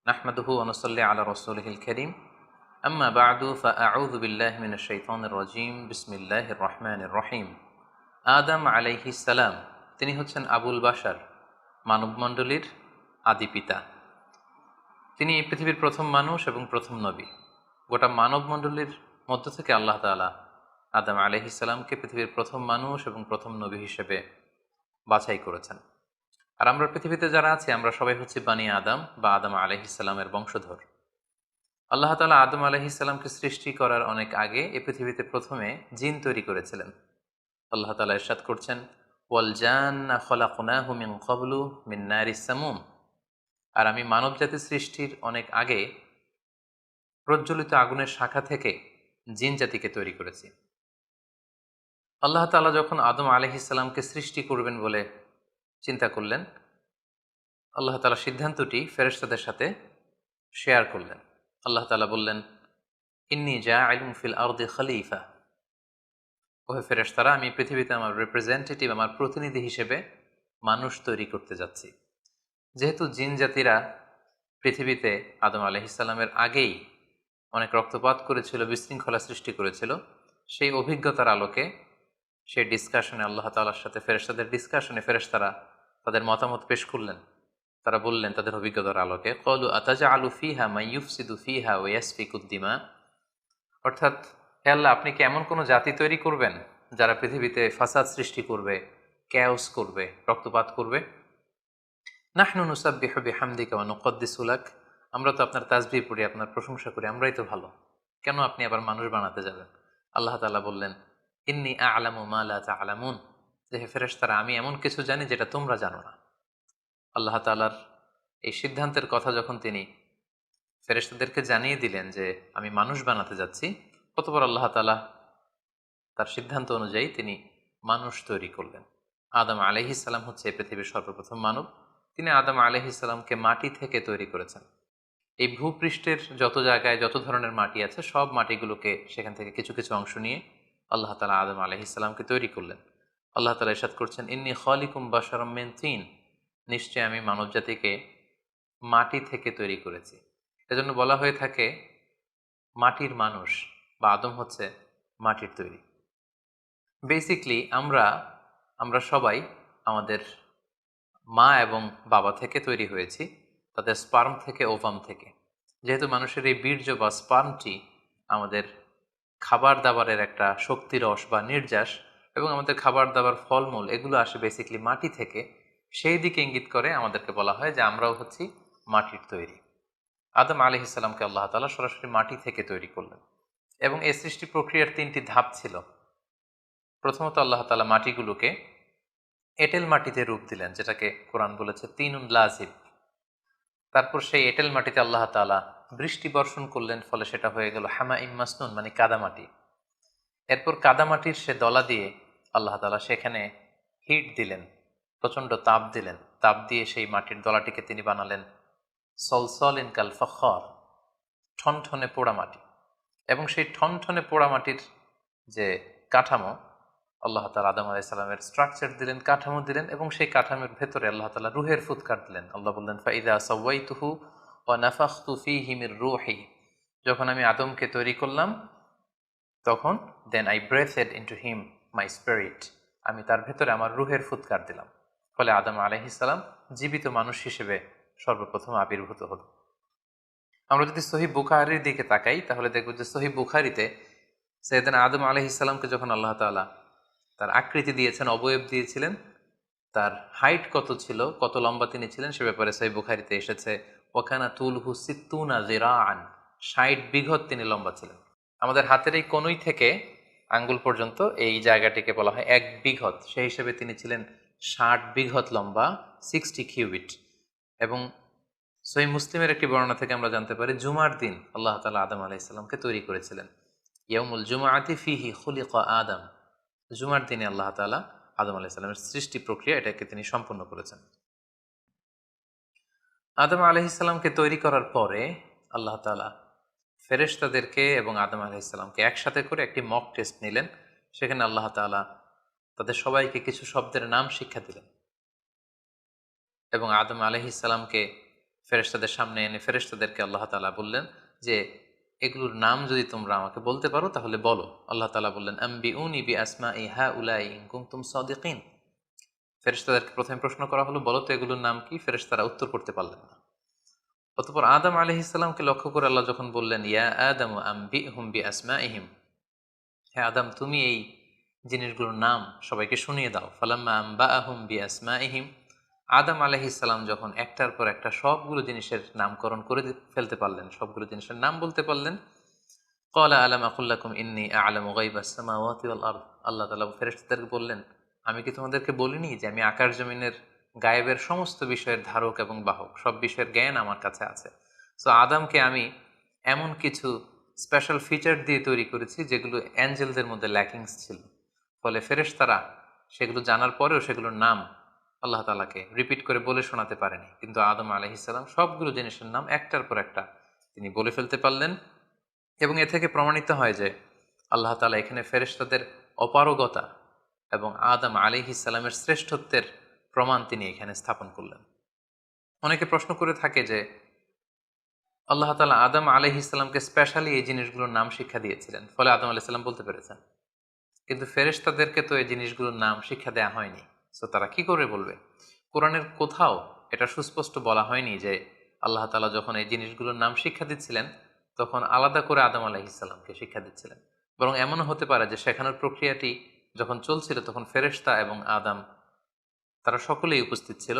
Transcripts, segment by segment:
নাহমাদুহু ওয়া নুসাল্লি আলা রাসূলিহিল কারীম আম্মা বা'দু ফাআউযু বিল্লাহি মিনাশ শাইতানির রাজীম বিসমিল্লাহির রহমানির রহিম। আদম আলাইহিস সালাম তিনি হচ্ছেন আবুল বাশার, মানবমণ্ডলীর আদি পিতা। তিনি এই পৃথিবীর প্রথম মানুষ এবং প্রথম নবী। গোটা মানবমণ্ডলীর মধ্য থেকে আল্লাহ তাআলা আদম আলাইহিস সালামকে পৃথিবীর প্রথম মানুষ এবং প্রথম নবী হিসেবে বাছাই করেছেন। আর আমরা পৃথিবীতে যারা আছি আমরা সবাই হচ্ছি বানি আদম বা আদম আলাইহিস সালামের বংশধর। আল্লাহ তাআলা আদম আলাইহিস সালামকে সৃষ্টি করার অনেক আগে এ পৃথিবীতে প্রথমে জিন তৈরি করেছিলেন। আল্লাহ তাআলা ইরশাদ করছেন, ওয়াল জান্না খলাকনাহু মিন ক্বাবলু মিন নারিস সামুম। আর আমি মানবজাতি সৃষ্টির অনেক আগে প্রজ্বলিত আগুনের শাখা থেকে জিন জাতিকে তৈরি করেছি। আল্লাহ তাআলা যখন আদম আলাইহিস সালামকে সৃষ্টি করবেন বলে চিন্তা করলেন, আল্লাহ তাআলা সিদ্ধান্তটি ফেরেশতাদের সাথে শেয়ার করলেন। আল্লাহ তাআলা বললেন, ইন্নী জাআইলুন ফিল আরদি খলিফা। ওহে ফেরেশতারা, আমি পৃথিবীতে আমার রিপ্রেজেন্টেটিভ, আমার প্রতিনিধি হিসেবে মানুষ তৈরি করতে যাচ্ছি। যেহেতু জিন জাতিরা পৃথিবীতে আদম আলাইহিস সালামের আগেই অনেক রক্তপাত করেছিল, বিশৃঙ্খলা সৃষ্টি করেছিল, সেই অভিজ্ঞতার আলোকে সেই ডিসকাশনে আল্লাহ তাআলার সাথে ফেরেশতাদের ডিসকাশনে ফেরেশতারা তাদের মতামত পেশ করলেন। তারা বললেন তাদের অভিজ্ঞতার আলোকে, ক্বালু আতাজআলু ফিহা মান ইউফসিদু ফিহা ওয়া ইয়াসফিকুদ দিমা। অর্থাৎ, হে আল্লাহ, আপনি কি এমন কোনো জাতি তৈরি করবেন যারা পৃথিবীতে ফাসাদ সৃষ্টি করবে, ক্যাওস করবে, রক্তপাত করবে? নাহনু নুসাব্বিহু বিহামদিকা ওয়া নুকদ্দিসু লাক। আমরা তো আপনার তাসবিহ পড়ি, আপনার প্রশংসা করি, আমরাই তো ভালো, কেন আপনি আবার মানুষ বানাতে যাবেন? আল্লাহ তাআলা বললেন, ইন্নী আ'লামু মা লা তা'লামুন। যে হে ফেরেশতারা, আমি এমন কিছু জানি যেটা তোমরা জানো না। আল্লাহ তাআলার এই সিদ্ধান্তের কথা যখন তিনি ফেরেশতাদেরকে জানিয়ে দিলেন যে আমি মানুষ বানাতে যাচ্ছি, অতঃপর আল্লাহ তাআলা তার সিদ্ধান্ত অনুযায়ী তিনি মানুষ তৈরি করলেন। আদম আলাইহিস সালাম হচ্ছে এই পৃথিবীর সর্বপ্রথম মানব। তিনি আদম আলাইহিস সালামকে মাটি থেকে তৈরি করেছেন। এই ভূপৃষ্ঠের যত জায়গায় যত ধরনের মাটি আছে, সব মাটিগুলোকে সেখান থেকে কিছু কিছু অংশ নিয়ে আল্লাহ তাআলা আদম আলাইহিস সালামকে তৈরি করলেন। আল্লাহ তাআলা ইরশাদ করছেন, ইন্নী খালিকুম বাশারাম মিন তিন। নিশ্চয় আমি মানবজাতিকে মাটি থেকে তৈরি করেছি। এজন্য বলা হয়ে থাকে মাটির মানুষ, বা আদম হচ্ছে মাটির তৈরি। বেসিকলি আমরা সবাই আমাদের মা এবং বাবা থেকে তৈরি হয়েছি, তাদের স্পার্ম থেকে, ওভাম থেকে। যেহেতু মানুষের এই বীর্য বা স্পার্মটি আমাদের খাবার দাবারের একটা শক্তিরস বা নির্যাস, এবং আমাদের খাবার দাবার ফলমূল এগুলো আসে বেসিকলি মাটি থেকে, সেই দিকে ইঙ্গিত করে আমাদেরকে বলা হয় যে আমরাও হচ্ছি মাটির তৈরি। আদম আলাইহিস সালামকে আল্লাহ তাআলা সরাসরি মাটি থেকে তৈরি করলেন, এবং এই সৃষ্টি প্রক্রিয়ার তিনটি ধাপ ছিল। প্রথমত আল্লাহ তাআলা মাটিগুলোকে এঁটেল মাটিতে রূপ দিলেন, যেটাকে কোরআন বলেছে তিনুন লাজিব। তারপর সেই এঁটেল মাটিতে আল্লাহ তাআলা বৃষ্টি বর্ষণ করলেন, ফলে সেটা হয়ে গেল হামাইম মাসনুন, মানে কাদামাটি। এরপর কাদামাটির সে দলা দিয়ে আল্লাহ তাআলা সেখানে হিট দিলেন, প্রচণ্ড তাপ দিলেন। তাপ দিয়ে সেই মাটির দলাটিকে তিনি বানালেন সলসলিন কাল ফখর, ঠনঠনে পোড়ামাটি। এবং সেই ঠনঠনে পোড়ামাটির যে কাঠামো, আল্লাহ তাআলা আদম আলাইহিস সালামের স্ট্রাকচার দিলেন, কাঠামো দিলেন, এবং সেই কাঠামোর ভেতরে আল্লাহ তাআলা রুহের ফুৎকার দিলেন। আল্লাহ বললেন, ফাইদা সাওয়াইতুহু ওয়া নাফাখতু ফীহি মির রূহি। যখন আমি আদমকে তৈরি করলাম, তখন then I breathed into him my spirit. আমি তার ভেতরে আমার রুহের ফুৎকার দিলাম। ফলে আদম আলাইহিস সালাম জীবিত মানুষ হিসেবে সর্বপ্রথম আবির্ভূত হল। আমরা যদি সহিহ বুখারীর দিকে তাকাই, তাহলে দেখব যে সহিহ বুখারীতে সাইয়েদনা আদম আলাইহিস সালামকে যখন আল্লাহ তাআলা তার আকৃতি দিয়েছেন, অবয়ব দিয়েছিলেন, তার হাইট কত ছিল, কত লম্বা তিনি ছিলেন, সে ব্যাপারে সহিহ বুখারীতে এসেছে, ওয়াকানা তুলহু সিত্তুনা যিরাআন। ৬০ বিঘত তিনি লম্বা ছিলেন। আমাদের হাতের এই কনুই থেকে আঙ্গুল পর্যন্ত এই জায়গাটিকে বলা হয় ১ বিঘত। সেই হিসেবে তিনি ছিলেন ৬০ বিঘত লম্বা, ৬০ কিউবিট। এবং সহিহ মুসলিমের একটি বর্ণনা থেকে আমরা জানতে পারি, জুমার দিন আল্লাহ তাআলা আদম আলাইহিস সালামকে তৈরি করেছিলেন। ইয়াউমুল জুমআতি ফীহি খুলিকা আদম। জুমার দিনে আল্লাহ তাআলা আদম আলাইহিস সালামের সৃষ্টি প্রক্রিয়া এটাকে তিনি সম্পন্ন করেছেন। আদম আলাইহিস সালামকে তৈরি করার পরে আল্লাহ তাআলা ফেরেশতাদেরকে এবং আদম আলাইহিস সালামকে একসাথে করে একটি মক টেস্ট নিলেন। সেখানে আল্লাহ তাআলা তাদের সবাইকে কিছু শব্দের নাম শিক্ষা দিলেন, এবং আদম আলাইহিস সালামকে ফেরেশতাদের সামনে এনে ফেরেশতাদেরকে আল্লাহ তাআলা বললেন যে এগুলোর নাম যদি তোমরা আমাকে বলতে পারো তাহলে বলো। আল্লাহ তাআলা বললেন আম্বিউনি বিআসমাই হাউলাই ইন কুনতুম সাদিকিন। ফেরেশতাদেরকে প্রথমে প্রশ্ন করা হলো, বলো তো এগুলোর নাম কি? ফেরেশতারা উত্তর করতে পারলেন না। অতঃপর আদম আলাইহিস সালামকে লক্ষ্য করে আল্লাহ যখন বললেন, ইয়া আদম আম্বিহুম বিআসমাইহিম, হ্যাঁ আদম তুমি এই জিনিসগুলোর নাম সবাইকে শুনিয়ে দাও। ফালাম্মা আম্বাআহুম বিআসমাইহিম, আদম আলাইহিস সালাম যখন একটার পর একটা সবগুলো জিনিসের নামকরণ করে ফেলতে পারলেন, সবগুলো জিনিসের নাম বলতে পারলেন, ক্বালা আলাম আকুল লাকুম ইন্নী আ'লামু গায়বাস সামাওয়াতি ওয়াল আরদ, আল্লাহ তাআলা ফেরেশতাদেরকে বললেন, আমি কি তোমাদেরকে বলিনি যে আমি আকাশ জমিনের গায়েবের সমস্ত বিষয়ের ধারক এবং বাহক, সব বিষয়ের জ্ঞান আমার কাছে আছে। সো আদমকে আমি এমন কিছু স্পেশাল ফিচার দিয়ে তৈরি করেছি যেগুলো অ্যাঞ্জেলদের মধ্যে ল্যাকিংস ছিল। ফলে ফেরেশতারা সেগুলো জানার পরেও সেগুলোর নাম আল্লাহ তাআলাকে রিপিট করে বলে শোনাতে পারেনি, কিন্তু আদম আলাইহিস সালাম সবগুলো জিনিসের নাম একটার পর একটা তিনি বলে ফেলতে পারলেন। এবং এ থেকে প্রমাণিত হয় যে আল্লাহ তাআলা এখানে ফেরেশতাদের অপারগতা এবং আদম আলাইহিস সালামের শ্রেষ্ঠত্বের প্রমাণ তিনি এখানে স্থাপন করলেন। অনেকে প্রশ্ন করে থাকে যে আল্লাহ তাআলা আদম আলাইহিস সালামকে স্পেশালি এই জিনিসগুলোর নাম শিক্ষা দিয়েছিলেন, ফলে আদম আলাইহিস সালাম বলতে পেরেছেন, কিন্তু ফেরেশতাদেরকে তো এই জিনিসগুলোর নাম শিক্ষা দেওয়া হয়নি। সো তারা কি করে বলবে? কোরআনের কোথাও এটা সুস্পষ্ট বলা হয়নি যে আল্লাহ তাআলা যখন এই জিনিসগুলোর নাম শিক্ষা দিচ্ছিলেন তখন আলাদা করে আদম আলাইহিস সালামকে শিক্ষা দিচ্ছিলেন। বরং এমনও হতে পারে যে শেখানোর প্রক্রিয়াটি যখন চলছিল তখন ফেরেশতা এবং আদম তারা সকলেই উপস্থিত ছিল,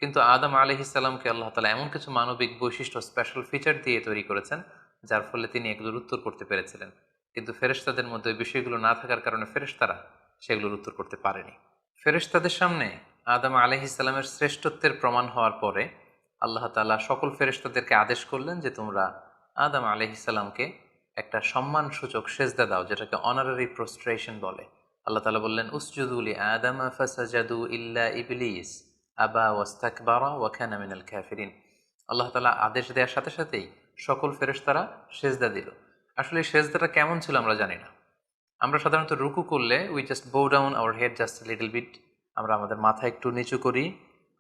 কিন্তু আদম আলাইহিস সালামকে আল্লাহ তাআলা এমন কিছু মানবিক বৈশিষ্ট্য স্পেশাল ফিচার দিয়ে তৈরি করেছেন যার ফলে তিনি এগুলোর উত্তর করতে পেরেছিলেন। কিন্তু ফেরেশতাদের মধ্যে ওই বিষয়গুলো না থাকার কারণে ফেরেশতারা সেগুলোর উত্তর করতে পারেনি। ফেরেশতাদের সামনে আদম আলাইহিস সালামের শ্রেষ্ঠত্বের প্রমাণ হওয়ার পরে আল্লাহ তাআলা সকল ফেরেশতাদেরকে আদেশ করলেন যে তোমরা আদম আলাইহিস সালামকে একটা সম্মানসূচক সেজদা দাও, যেটাকে অনারারি প্রোস্ট্রেশন বলে। আল্লাহ তাআলা বললেন উসজুদু লি আদম ফাসাজাদু ইল্লা ইবলিস আবা ওয়াস্তাকবারা ওয়া কানা মিনাল কাফিরিন। আল্লাহ তাআলা আদেশ দেওয়ার সাথে সাথেই সকল ফেরেশতারা সেজদা দিল। আসলে এই সেজদাটা কেমন ছিল আমরা জানি না। আমরা সাধারণত রুকু করলে we just bow down our head just little bit, আমরা আমাদের মাথা একটু নিচু করি।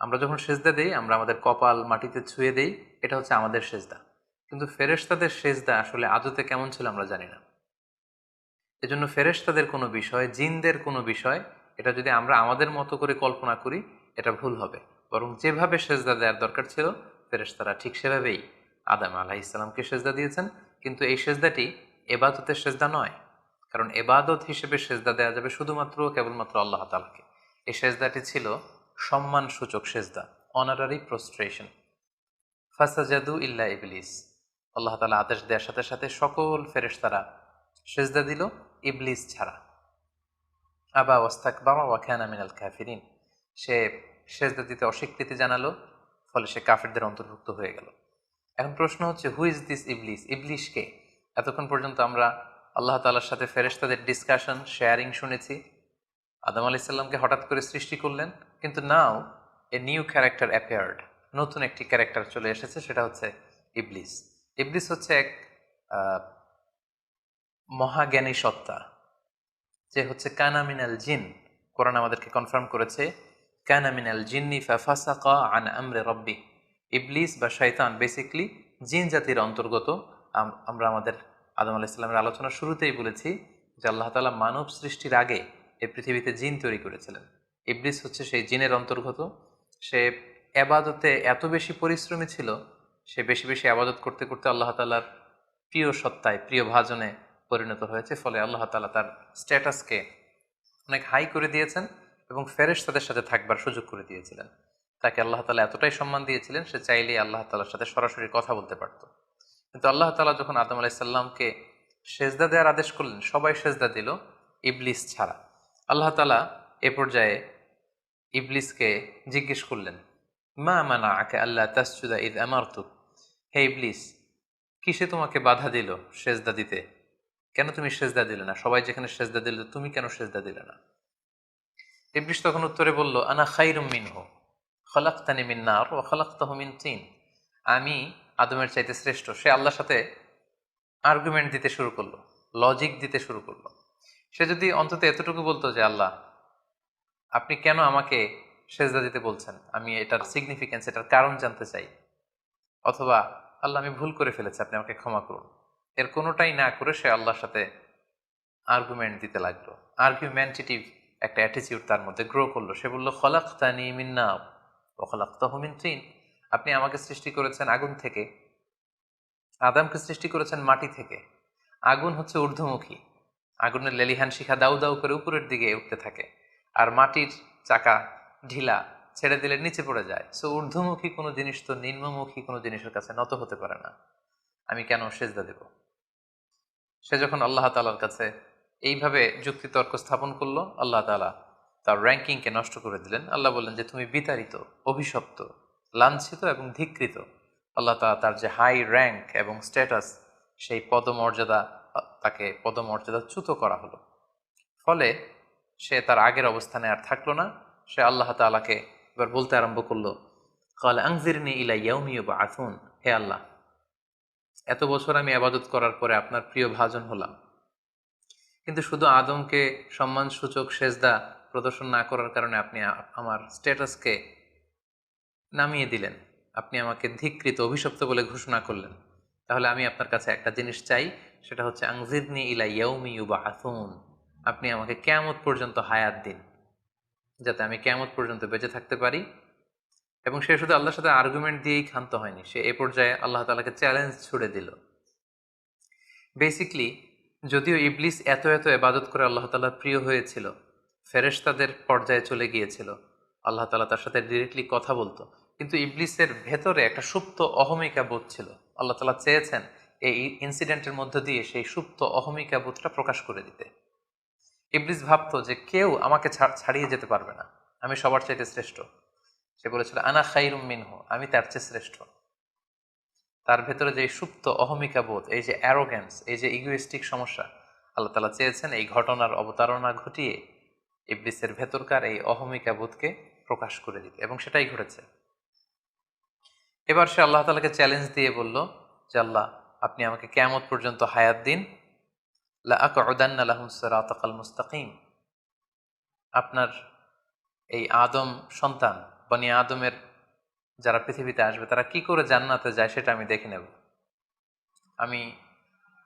আমরা যখন সেজদা দেই আমরা আমাদের কপাল মাটিতে ছুঁয়ে দেই, এটা হচ্ছে আমাদের সেজদা। কিন্তু ফেরেশতাদের সেজদা আসলে আদতে কেমন ছিল আমরা জানি না। এজন্য ফেরেশতাদের কোনো বিষয়, জিনদের কোনো বিষয়, এটা যদি আমরা আমাদের মতো করে কল্পনা করি এটা ভুল হবে। বরং যেভাবে সেজদা দেওয়ার দরকার ছিল ফেরেশতারা ঠিক সেভাবেই আদম আলাইহিস সালামকে সেজদা দিয়েছেন। কিন্তু এই সেজদাটি এবাদতের সেজদা নয়, কারণ এবাদত হিসেবে সেজদা দেওয়া যাবে শুধুমাত্র কেবলমাত্র আল্লাহ তাআলাকে। এই সেজদাটি ছিল সম্মানসূচক সেজদা, অনারারি প্রোস্ট্রেশন। ফাসাজাদু ইল্লা ইবলিস, আল্লাহ তাআলা আদেশ দেওয়ার সাথে সাথে সকল ফেরেশতারা সেজদা দিল, ইবলিস ছাড়া। আবা ওয়াস্তাকবারা ওয়া কানা মিনাল কাফিরিন, সে সেজদা দিতে অস্বীকৃতি জানালো, ফলে সে কাফিরদের অন্তর্ভুক্ত হয়ে গেল। এখন প্রশ্ন হচ্ছে, হু ইজ দিস ইবলিস? ইবলিস কে? এতক্ষণ পর্যন্ত আমরা আল্লাহ তাআলার সাথে ফেরেশতাদের ডিসকাশন, শেয়ারিং শুনেছি। আদম আলাইহিস সালামকে হঠাৎ করে সৃষ্টি করলেন, কিন্তু নাও এ নিউ ক্যারেক্টার অ্যাপিয়ার্ড, নতুন একটি ক্যারেক্টার চলে এসেছে, সেটা হচ্ছে ইবলিস। ইবলিস হচ্ছে এক মহাজ্ঞানী সত্তা, যে হচ্ছে কানা মিনাল জিন। কোরআন আমাদেরকে কনফার্ম করেছে কানা মিনাল জিন্নি ফাফাসাকা আন আমরি রাব্বি। ইবলিস বা শয়তান বেসিকলি জিন জাতির অন্তর্গত। আমরা আমাদের আদম আলাইহিস সালামের আলোচনার শুরুতেই বলেছি যে আল্লাহ তাআলা মানব সৃষ্টির আগে এই পৃথিবীতে জিন তৈরি করেছিলেন। ইবলিস হচ্ছে সেই জিনের অন্তর্গত। সে এবাদতে এত বেশি পরিশ্রমী ছিল, সে বেশি বেশি আবাদত করতে করতে আল্লাহ তাআলার প্রিয় সত্তায়, প্রিয় ভাজনে পরিণত হয়েছে। ফলে আল্লাহ তাআলা তার স্ট্যাটাসকে অনেক হাই করে দিয়েছেন এবং ফেরেশতাদের সাথে থাকবার সুযোগ করে দিয়েছিলেন। তাকে আল্লাহ তাআলা এতটাই সম্মান দিয়েছিলেন, সে চাইলেই আল্লাহ তাআলার সাথে সরাসরি কথা বলতে পারত। কিন্তু আল্লাহ তাআলা যখন আদম আলাইহিস সালামকে সেজদা দেওয়ার আদেশ করলেন, সবাই সেজদা দিল, ইবলিস ছাড়া। আল্লাহ তাআলা এ পর্যায়ে ইবলিসকে জিজ্ঞেস করলেন, মা মানাআকা আল্লা তাসজুদা ইয আমারতুক, হে ইবলিস, কিসে তোমাকে বাধা দিল সেজদা দিতে? কেন তুমি সেজদা দিলে না? সবাই যেখানে সেজদা দিল তুমি কেন সেজদা দিলে না? ইবলিস তখন উত্তরে বলল, আনা খায়রুম মিনহু খলাকতানি মিন নার ওয়া খলাকতাহু মিন তিন। আমি আদমের চাইতে শ্রেষ্ঠ। সে আল্লাহর সাথে আর্গুমেন্ট দিতে শুরু করলো, লজিক দিতে শুরু করলো। সে যদি অন্তত এতটুকু বলতো যে আল্লাহ আপনি কেন আমাকে সেজদা দিতে বলছেন, আমি এটার সিগনিফিকেন্স, এটার কারণ জানতে চাই, অথবা আল্লাহ আমি ভুল করে ফেলেছি, আপনি আমাকে ক্ষমা করুন। এর কোনোটাই না করে সে আল্লাহর সাথে আর্গুমেন্ট দিতে লাগলো। আর্গুমেন্টেটিভ একটা অ্যাটিটিউড তার মধ্যে গ্রো করলো। সে বলল, খলাকতানি মিন নার ওয়া খলাকতাহু মিন তিন। আপনি আমাকে সৃষ্টি করেছেন আগুন থেকে, আদমকে সৃষ্টি করেছেন মাটি থেকে। আগুন হচ্ছে ঊর্ধ্বমুখী, আগুনের লেলিহান শিখা দাউ দাউ করে উপরের দিকে উঠতে থাকে, আর মাটির চাকা ঢিলা, ছেড়ে দিলে নিচে পড়ে যায়। সো ঊর্ধ্বমুখী কোনো জিনিস তো নিম্নমুখী কোনো জিনিসের কাছে নত হতে পারে না, আমি কেন সেজদা দেব? সে যখন আল্লাহ তাআলার কাছে এইভাবে যুক্তিতর্ক স্থাপন করলো, আল্লাহ তাআলা তার র্যাঙ্কিংকে নষ্ট করে দিলেন। আল্লাহ বললেন যে তুমি বিতাড়িত, অভিশপ্ত, লাঞ্ছিত এবং ধিক্কৃত। আল্লাহ তাআলা তার যে হাই র্যাঙ্ক এবং স্ট্যাটাস, সেই পদমর্যাদা, তাকে পদমর্যাদাচ্যুত করা হলো। ফলে সে তার আগের অবস্থানে আর থাকলো না। সে আল্লাহ তাআলাকে এবার বলতে আরম্ভ করলো, ক্বাল আনজিরনি ইলা ইয়াউমি ইউবআসুন। হে আল্লাহ, এত বছর আমি ইবাদত করার পরে আপনার প্রিয় ভাজন হলাম, কিন্তু শুধু আদমকে সম্মানসূচক সেজদা প্রদর্শন না করার কারণে আপনি আমার স্ট্যাটাসকে নামিয়ে দিলেন, আপনি আমাকে ধিক্কৃত, অভিশপ্ত বলে ঘোষণা করলেন। তাহলে আমি আপনার কাছে একটা জিনিস চাই, সেটা হচ্ছে আনজিরনি ইলা ইয়াউমি ইউবআসুন। আপনি আমাকে কিয়ামত পর্যন্ত হায়াত দিন, যাতে আমি কিয়ামত পর্যন্ত বেঁচে থাকতে পারি। এবং সে শুধু আল্লাহর সাথে আর্গুমেন্ট দিয়েই ক্ষান্ত হয়নি, সে এ পর্যায়ে আল্লাহ তাআলাকে চ্যালেঞ্জ ছুড়ে দিল। বেসিকলি, যদিও ইবলিস এত এত ইবাদত করে আল্লাহ তাআলার প্রিয় হয়েছিল, ফেরেশতাদের পর্যায়ে চলে গিয়েছিল, আল্লাহ তাআলা তার সাথে ডিরেক্টলি কথা বলতো, কিন্তু ইবলিসের ভেতরে একটা সুপ্ত অহমিকা বোধ ছিল। আল্লাহ তাআলা চেয়েছেন এই ইনসিডেন্টের মধ্য দিয়ে সেই সুপ্ত অহমিকা বোধটা প্রকাশ করে দিতে। ইবলিস ভাবতো যে কেউ আমাকে ছাড়িয়ে যেতে পারবে না, আমি সবার চাইতে শ্রেষ্ঠ। সে বলেছিল, আনা খাইরুম মিনহু, আমি তার চেয়ে শ্রেষ্ঠ। তার ভেতরে যে সুপ্ত অহমিকা বোধ, এই যে অ্যারোগ্যান্স, এই যে ইগোইস্টিক সমস্যা, আল্লাহ তাআলা চেয়েছেন এই ঘটনার অবতারণা ঘটিয়ে ইবলিসের ভেতরকার এই অহমিকা বোধকে প্রকাশ করে দিতে, এবং সেটাই ঘটেছে। এবার সে আল্লাহ তাআলাকে চ্যালেঞ্জ দিয়ে বলল যে আল্লাহ, আপনি আমাকে কিয়ামত পর্যন্ত হায়াত দিন, লা আকউদান্না লাহুম সিরাতাকাল মুস্তাকিম। আপনার এই আদম সন্তান, বনি আদমের যারা পৃথিবীতে আসবে, তারা কি করে জান্নাতে যায় সেটা আমি দেখে নেব। আমি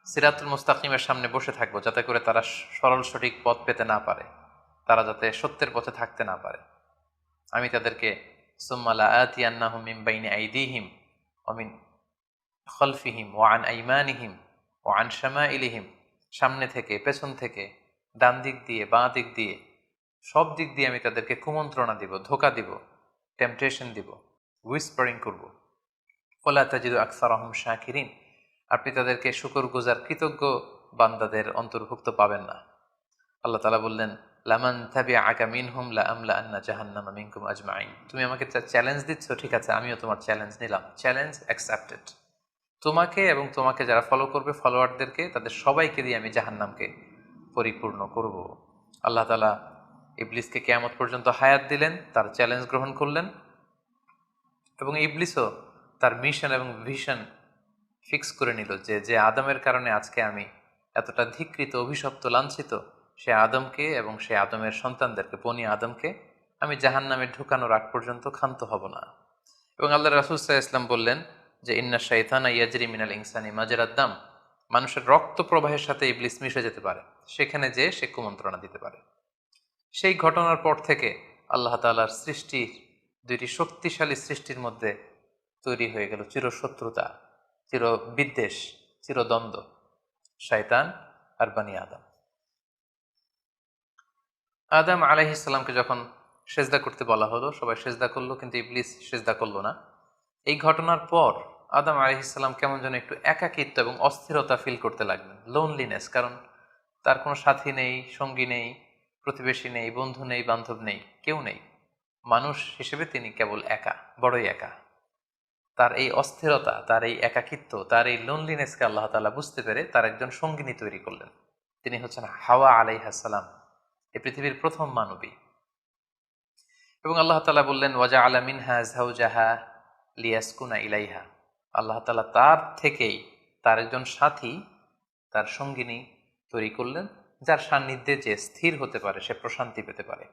সিরাতুল মুস্তাকিমের সামনে বসে থাকবো, যাতে করে তারা সরল সঠিক পথ পেতে না পারে, তারা যাতে সত্যের পথে থাকতে না পারে। আমি তাদেরকে সুম্মা লাআতিয়ান্নাহুম মিন বাইনি আইদিহিম ওয়া মিন খালফিহিম ওয়া আন আইমানিহিম ওয়া আন শামাইলিহিম, সামনে থেকে, পেছন থেকে, ডান দিক দিয়ে, বাঁ দিক দিয়ে, সব দিক দিয়ে আমি তাদেরকে কুমন্ত্রণা দিব, ধোঁকা দিব, টেম্পটেশন দিব, হুইসপারিং করব। ওয়ালা তাজিদু আকসারাহুম শাকিরিন, আপনি তাদেরকে শুকরগুজার কৃতজ্ঞ বান্দাদের অন্তর্ভুক্ত পাবেন না। আল্লাহ তাআলা বললেন, লামান তাবিআকা মিনহুম লাআমলাআন্না জাহান্নামা মিনকুম আজমাইন। তুমি আমাকে চ্যালেঞ্জ দিচ্ছ, ঠিক আছে, আমিও তোমার চ্যালেঞ্জ নিলাম, চ্যালেঞ্জ অ্যাকসেপ্টেড। তোমাকে এবং তোমাকে যারা ফলো করবে, ফলোয়ারদেরকে, তাদের সবাইকে দিয়ে আমি জাহান্নামকে পরিপূর্ণ করব। আল্লাহ তাআলা ইবলিসকে কিয়ামত পর্যন্ত হায়াত দিলেন, তার চ্যালেঞ্জ গ্রহণ করলেন, এবং ইবলিসও তার মিশন এবং ভিশন ফিক্স করে নিল যে যে আদমের কারণে আজকে আমি এতটা ধিক্কৃত, অভিশপ্ত, লাঞ্ছিত, সে আদমকে এবং সে আদমের সন্তানদেরকে, বনি আদমকে আমি জাহান্নামে ঢুকানোর আগ পর্যন্ত ক্ষান্ত হব না। এবং আল্লাহ রাসূল সাল্লাল্লাহু আলাইহি ওয়াসাল্লাম বললেন যে ইন্না শাইতানা ইয়াজরি মিনাল ইনসানি মাজরাদ দাম, মানুষের রক্ত প্রবাহের সাথে ইবলিস মিশে যেতে পারে, সেখানে যে সে কুমন্ত্রণা দিতে পারে। সেই ঘটনার পর থেকে আল্লাহ তাআলার সৃষ্টির, দুইটি শক্তিশালী সৃষ্টির মধ্যে তৈরি হয়ে গেল চিরশত্রুতা, চিরবিদ্বেষ, চিরদ্বন্দ্ব, শয়তান আর বনি আদম। আদম আলাইহিস সালামকে যখন সেজদা করতে বলা হলো, সবাই সেজদা করলো, কিন্তু ইবলিস সেজদা করলো না। এই ঘটনার পর আদম আলাইহিস সালাম কেমন যেন একটু একাকিত্ব এবং অস্থিরতা ফিল করতে লাগলেন, লোনলিনেস, কারণ তার কোনো সাথী নেই, সঙ্গী নেই, প্রতিবেশী নেই, বন্ধু নেই, বান্ধব নেই, কেউ নেই। মানুষ হিসেবে তিনি কেবল একা, বড়ই একা। তার এই অস্থিরতা, তার এই একাকিত্ব, তার এই লোনলিনেসকে আল্লাহ তাআলা বুঝতে পেরে তার একজন সঙ্গিনী তৈরি করলেন। তিনি হচ্ছেন হাওয়া আলাইহিস সালাম, এই পৃথিবীর প্রথম মানবী। এবং আল্লাহ তাআলা বললেন, ওয়াজআলা মিনহা যাওজাহা লিয়াসকুনা ইলাইহা। আল্লাহ তাআলা তার থেকেই তার একজন সাথী, তার সঙ্গিনী তৈরি করলেন, যার সান্নিধ্যে যে স্থির হতে পারে, সে প্রশান্তি পেতে পারে।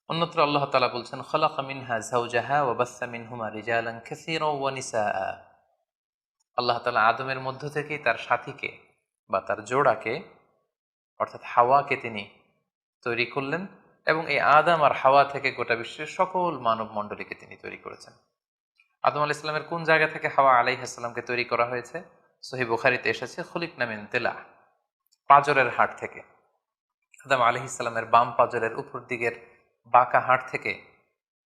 অন্যত্র আল্লাহ তাআলা বলছেন, খালাকা মিনহা যাওজাহা ওয়া বাসসা মিনহুমা রিজালান কাসীরাও ওয়া নিসাআ। আল্লাহ তাআলা আদমের মধ্য থেকেই তার সাথীকে বা তার জোড়াকে অর্থাৎ হাওয়াকে তিনি তৈরি করলেন এবং এই আদম আর হাওয়া থেকে গোটা বিশ্বের সকল মানব মণ্ডলীকে তিনি তৈরি করেছেন। আদম আলাইহিস সালামের কোন জায়গা থেকে হাওয়া আলাইহিস সালামকে তৈরি করা হয়েছে? সহিহ বুখারীতে এসেছে খুলিকনা মিন তিলা, পাঁজরের হাড় থেকে। আদম আলাইহিস সালামের বাম পাঁজরের উপর দিকের বাঁকা হাড় থেকে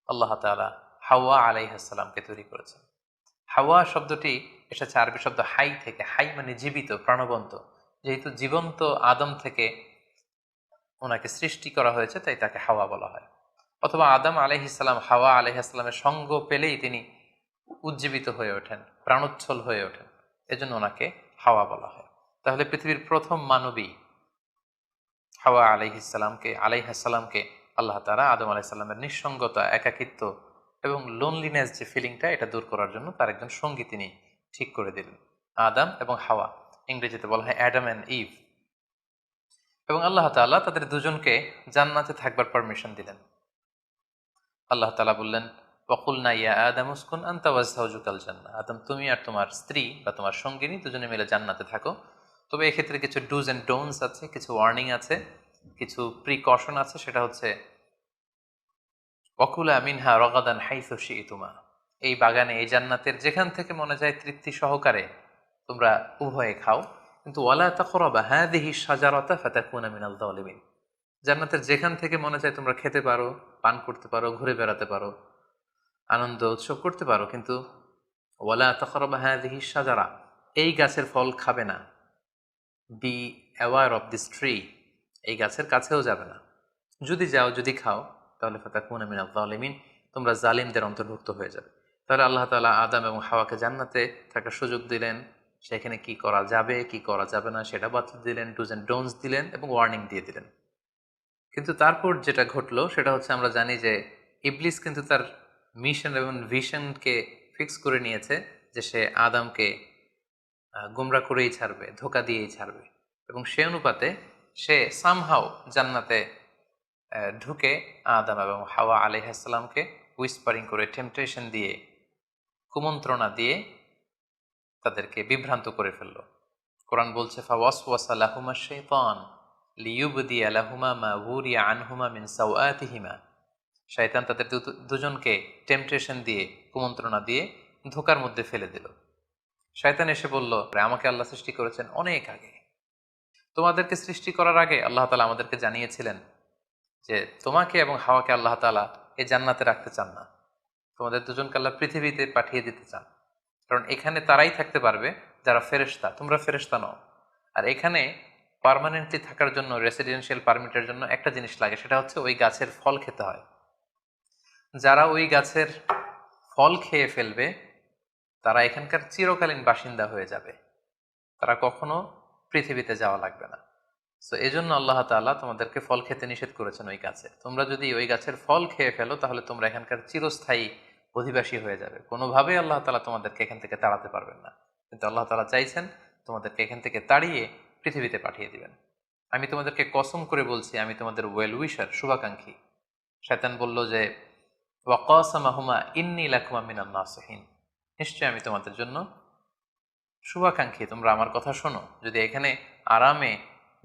আল্লাহ তাআলা হাওয়া আলাইহিস সালামকে তৈরি করেছেন। হাওয়া শব্দটি এসেছে আরবি শব্দ হাই থেকে। হাই মানে জীবিত, প্রাণবন্ত। যেহেতু জীবন্ত আদম থেকে ওনাকে সৃষ্টি করা হয়েছে, তাই তাকে হাওয়া বলা হয়। অথবা আদম আলাইহিস সালাম হাওয়া আলাইহিস সালামের সঙ্গ পেলেই তিনি উজ্জীবিত হয়ে ওঠেন, প্রাণোচ্ছল হয়ে ওঠেন, এজন্য ওনাকে হাওয়া বলা হয়। তাহলে পৃথিবীর প্রথম মানবী হাওয়া আলাইহিস সালামকে আল্লাহ তাআলা আদম আলাইহিস সালামের নিঃসঙ্গতা, একাকিত্ব এবং লোনলিনেস যে ফিলিংটা, এটা দূর করার জন্য তার একজন সঙ্গী তিনি ঠিক করে দিলেন, আদম এবং হাওয়া। ইংরেজিতে বলা হয় অ্যাডাম অ্যান্ড ইভ। এবং আল্লাহ তাআলা তাদের দুজনকে জান্নাতে থাকবার পারমিশন দিলেন। আল্লাহ তাআলা বললেন, ওয়াকুলনা ইয়া আদম উসকুন আনতা ওয়া যাওজুকাল জান্নাহ, আদম তুমি আর তোমার স্ত্রী বা তোমার সঙ্গিনী দুজনে মিলে জান্নাতে থাকো। তবে এক্ষেত্রে কিছু ডুজ অ্যান্ড ডোন্টস আছে, কিছু ওয়ার্নিং আছে, কিছু প্রিকশন আছে। সেটা হচ্ছে ওয়াকুলা মিনহা রগাদান হাইসু শিইতুমা, এই বাগানে, এই জান্নাতের যেখান থেকে মনে যায় তৃপ্তি সহকারে তোমরা উভয়ে খাও, কিন্তু ওয়ালা তাকরাবা হাযিহি শাজারাতা ফাতাকুনা মিনাল যালিমিন, জান্নাতের যেখান থেকে মনে চায় তোমরা খেতে পারো, পান করতে পারো, ঘুরে বেড়াতে পারো, আনন্দ উৎসব করতে পারো, কিন্তু ওয়ালা তাকরাবা হাযিহি শাজারা, এই গাছের ফল খাবে না। Be aware of this tree, এই গাছের কাছেও যাবে না। যদি যাও, যদি খাও, তাহলে ফাতাকুনা মিনাল যালিমিন, তোমরা জালিমদের অন্তর্ভুক্ত হয়ে যাবে। তাহলে আল্লাহ তাআলা আদম এবং হাওয়াকে জান্নাতে থাকার সুযোগ দিলেন, সেখানে কি করা যাবে কি করা যাবে না সেটা বাতলে দিলেন, ডুজ অ্যান্ড ডোন্টস দিলেন এবং ওয়ার্নিং দিয়ে দিলেন। কিন্তু তারপর যেটা ঘটলো সেটা হচ্ছে, আমরা জানি যে ইবলিস কিন্তু তার মিশন এবং ভিশনকে ফিক্স করে নিয়েছে যে সে আদমকে গোমরা করেই ছাড়বে, ধোকা দিয়েই ছাড়বে। এবং সে অনুপাতে সে সামহাও জান্নাতে ঢুকে আদম এবং হাওয়া আলাইহিস সালামকে উইসপারিং করে, টেম্পটেশন দিয়ে, কুমন্ত্রণা দিয়ে তাদেরকে বিভ্রান্ত করে ফেলল। কোরআন বলছে, ফাওয়াসওয়াসা লাহুমা শাইতান লিইউবদিয়া লাহুমা মা উরিয়া আনহুমা মিন সাওআতিহিমা, শয়তান তাদের দুজনকে টেম্পটেশন দিয়ে, কুমন্ত্রণা দিয়ে ধোকার মধ্যে ফেলে দিল। শয়তান এসে বলল, আমাকে আল্লাহ সৃষ্টি করেছেন অনেক আগে, তোমাদেরকে সৃষ্টি করার আগে আল্লাহ তাআলা আমাদেরকে জানিয়েছিলেন যে তোমাকে এবং হাওয়াকে আল্লাহ তাআলা এই জান্নাতে রাখতে চান না, তোমাদের দুজনকে আল্লাহ পৃথিবীতে পাঠিয়ে দিতে চান। কারণ এখানে তারাই থাকতে পারবে যারা ফেরেশতা, তোমরা ফেরেশতা নও। আর এখানে পার্মানেন্টলি থাকার জন্য, রেসিডেন্সিয়াল পারমিটের জন্য একটা জিনিস লাগে, সেটা হচ্ছে ওই গাছের ফল খেতে হয়। যারা ওই গাছের ফল খেয়ে ফেলবে তারা এখানকার চিরকালীন বাসিন্দা হয়ে যাবে, তারা কখনো পৃথিবীতে যাওয়া লাগবে না। সো এজন্য আল্লাহ তাআলা তোমাদেরকে ফল খেতে নিষেধ করেছেন ওই গাছে। তোমরা যদি ওই গাছের ফল খেয়ে ফেলো তাহলে তোমরা এখানকার চিরস্থায়ী অধিবাসী হয়ে যাবে। কোনোভাবেই আল্লাহ তাআলা তোমাদেরকে এখান থেকে তাড়াতে পারবেন না। কিন্তু আল্লাহ তাআলা চাইছেন তোমাদেরকে এখান থেকে তাড়িয়ে পৃথিবীতে পাঠিয়ে দিবেন। আমি তোমাদেরকে কসম করে বলছি, আমি তোমাদের ওয়েল উইশার, শুভাকাঙ্ক্ষী। শয়তান বলল যে, ওয়াকাসামাহুমা ইন্নী লাকুমা মিনান নাসিহিন, নিশ্চয় আমি তোমাদের জন্য শুভাকাঙ্ক্ষী, তোমরা আমার কথা শোনো। যদি এখানে আরামে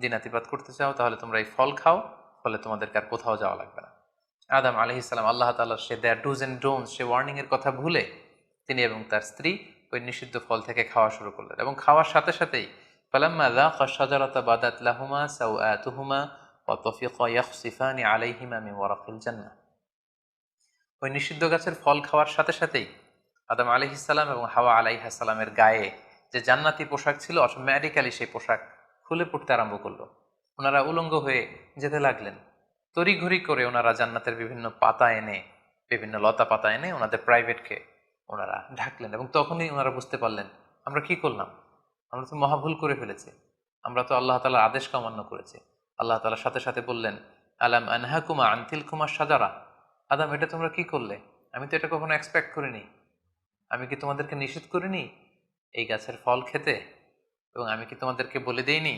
দিনাতিপাত করতে চাও তাহলে তোমরা এই ফল খাও, ফলে তোমাদেরকে আর কোথাও যাওয়া লাগবে না। আদম আলাইহিস সালাম আল্লাহ তাআলা সে দেয়ার ডুজ অ্যান্ড ডোন্টস, সে ওয়ার্নিং এর কথা ভুলে তিনি এবং তার স্ত্রী ওই নিষিদ্ধ ফল থেকে খাওয়া শুরু করলেন। এবং খাওয়ার সাথে সাথেই ফালাম্মা যাকা শাজারাতা বাদাত লাহুমা সাওআতুহুমা ওয়া তাফিকা ইয়াখসিফানি আলাইহিমা মিন ওয়ারাকিল জান্নাহ, ওই নিষিদ্ধ গাছের ফল খাওয়ার সাথে সাথেই আদম আলাইহিস সালাম এবং হাওয়া আলাইহিস সালামের গায়ে যে জান্নাতি পোশাক ছিল, অটোমেটিক্যালি সেই পোশাক খুলে পড়তে আরম্ভ করলো। ওনারা উলঙ্গ হয়ে যেতে লাগলেন। তড়িঘড়ি করে ওনারা জান্নাতের বিভিন্ন পাতা এনে, বিভিন্ন লতা পাতা এনে ওনাদের প্রাইভেটকে ওনারা ঢাকলেন। এবং তখনই ওনারা বুঝতে পারলেন, আমরা কি করলাম, আমরা তো মহাভুল করে ফেলেছি, আমরা তো আল্লাহ তাআলার আদেশকে অমান্য করেছি। আল্লাহ তাআলার সাথে সাথে বললেন, আলাম আনহাকুমা আনতিল কুমা সাজারা, আদম এটা তোমরা কি করলে, আমি তো এটা কখনো এক্সপেক্ট করিনি, আমি কি তোমাদেরকে নিষেধ করিনি এই গাছের ফল খেতে? এবং আমি কি তোমাদেরকে বলে দেইনি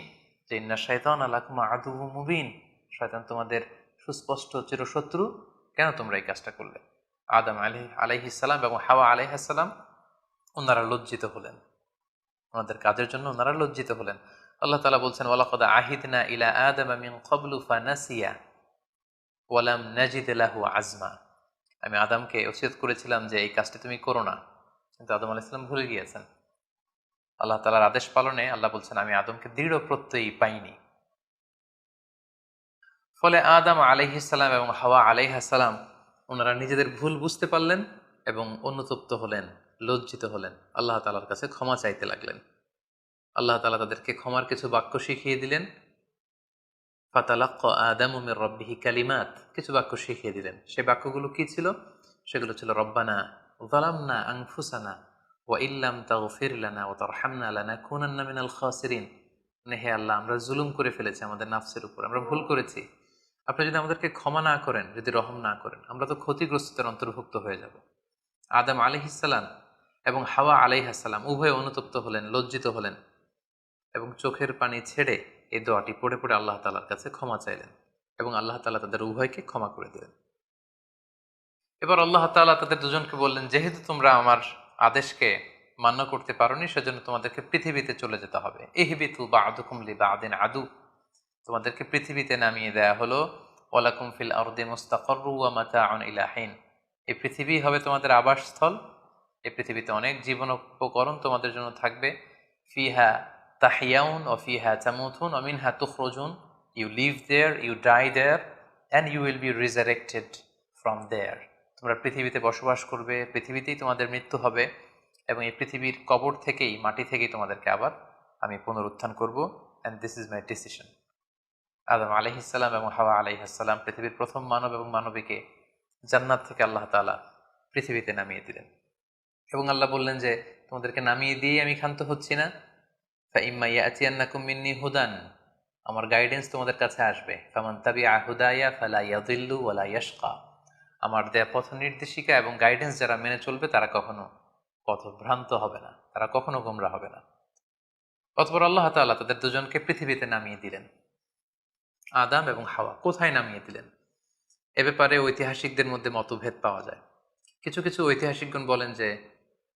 যে ইন্না শাইতানা লাকুম আদুউম মুবিন, শয়তান তোমাদের সুস্পষ্ট চিরশত্রু, কেন তোমরা এই কাজটা করলে? আদম আলাইহিস সালাম এবং হাওয়া আলাইহিস সালাম ওনারা লজ্জিত হলেন। ওনাদের কাজের জন্য ওনারা লজ্জিত হলেন। আল্লাহ তাআলা বলছেন, ওয়ালাকাদ আহিদনা ইলা আদামা মিন ক্বাবলু ফানাসিয়া ওয়ালাম নাজিদ লাহু আজমা। আমি আদমকে ওসিয়ত করেছিলাম যে এই কাজটি তুমি করো না, কিন্তু আদম আলাইহিস সালাম ভুলে গিয়েছেন। আল্লাহ তাআলার আদেশ পালনে আল্লাহ বলছেন, আমি আদমকে দৃঢ় প্রত্যয়ী পাইনি। ফলে আদম আলাইহিস সালাম এবং হাওয়া আলাইহিস সালাম ওনারা নিজেদের ভুল বুঝতে পারলেন এবং অনুতপ্ত হলেন, লজ্জিত হলেন, আল্লাহ তাআলার কাছে ক্ষমা চাইতে লাগলেন। আল্লাহ তাআলা তাদেরকে ক্ষমার কিছু বাক্য শিখিয়ে দিলেন। ফাতালাক্কা আদামু মির রাব্বিহি কালিমাত, কিছু বাক্য শিখিয়ে দিলেন। সেই বাক্যগুলো কি ছিল? সেগুলো ছিল, রব্বানা যালামনা আনফুসানা ওয়া ইল্লাম তাগফির লানা ওয়া তারহামনা লানাকুনান্না মিনাল খাসিরিন। মানে হে আল্লাহ, আমরা জুলুম করে ফেলেছি আমাদের নাফসের উপর, আমরা ভুল করেছি। আপনি যদি আমাদেরকে ক্ষমা না করেন, যদি রহম না করেন, আমরা তো ক্ষতিগ্রস্তদের অন্তর্ভুক্ত হয়ে যাব। আদম আলাইহিস সালাম এবং হাওয়া আলাইহিস সালাম উভয়ে অনুতপ্ত হলেন, লজ্জিত হলেন এবং চোখের পানি ছেড়ে এই দোয়াটি পড়ে পড়ে আল্লাহ তাআলার কাছে ক্ষমা চাইলেন এবং আল্লাহ তাআলা তাদের উভয়কে ক্ষমা করে দিলেন। এবার আল্লাহ তাআলা তাদের দুজনকে বললেন, যেহেতু তোমরা আমার আদেশকে মান্য করতে পারোনি, সেজন্য তোমাদেরকে পৃথিবীতে চলে যেতে হবে। ইহবিতু বা'দুকুম লিবা'দিন আদু, তোমাদেরকে পৃথিবীতে নামিয়ে দেয়া হলো। ওয়ালাকুম ফিল আরদি মুস্তাকাররু ওয়া মাতাউন ইলা হিন, এই পৃথিবী হবে তোমাদের আবাসস্থল। এই পৃথিবীতে অনেক জীবন উপকরণ তোমাদের জন্য থাকবে। ফিহা তাহিয়াউন ও ফিহা তামুতুন ও মিনহা তুখরুজুন, you live there, you die there, and you will be resurrected from there. তোমরা পৃথিবীতে বসবাস করবে, পৃথিবীতেই তোমাদের মৃত্যু হবে এবং এই পৃথিবীর কবর থেকেই, মাটি থেকেই তোমাদেরকে আবার আমি পুনরুত্থান করব। And this is my decision. Adam আলাইহিস সালাম এবং হাওয়া আলাইহিস সালাম পৃথিবীর প্রথম মানব এবং মানবীকে জান্নাত থেকে আল্লাহ তাআলা পৃথিবীতে নামিয়ে দিলেন এবং আল্লাহ বললেন যে তোমাদেরকে নামিয়ে দিয়ে আমি ক্ষান্ত হচ্ছি না। ফাইম্মা ইয়াতিয়ান্নাকুম মিন্নি হুদান, আমার গাইডেন্স তোমাদের কাছে আসবে। ফামান তাবিআ হুদায়া ফালা ইয়াযিল্লু ওয়ালা ইয়াশকা, আমার দেয়া পথ নির্দেশিকা এবং গাইডেন্স যারা মেনে চলবে তারা কখনো পথভ্রান্ত হবে না, তারা কখনো গোমরা হবে না। অতঃপর আল্লাহ তাআলা তাদের দুজনকে পৃথিবীতে নামিয়ে দিলেন। আদম এবং হাওয়া কোথায় নামিয়ে দিলেন, এ ব্যাপারে ঐতিহাসিকদের মধ্যে মতভেদ পাওয়া যায়। কিছু কিছু ঐতিহাসিকগণ বলেন যে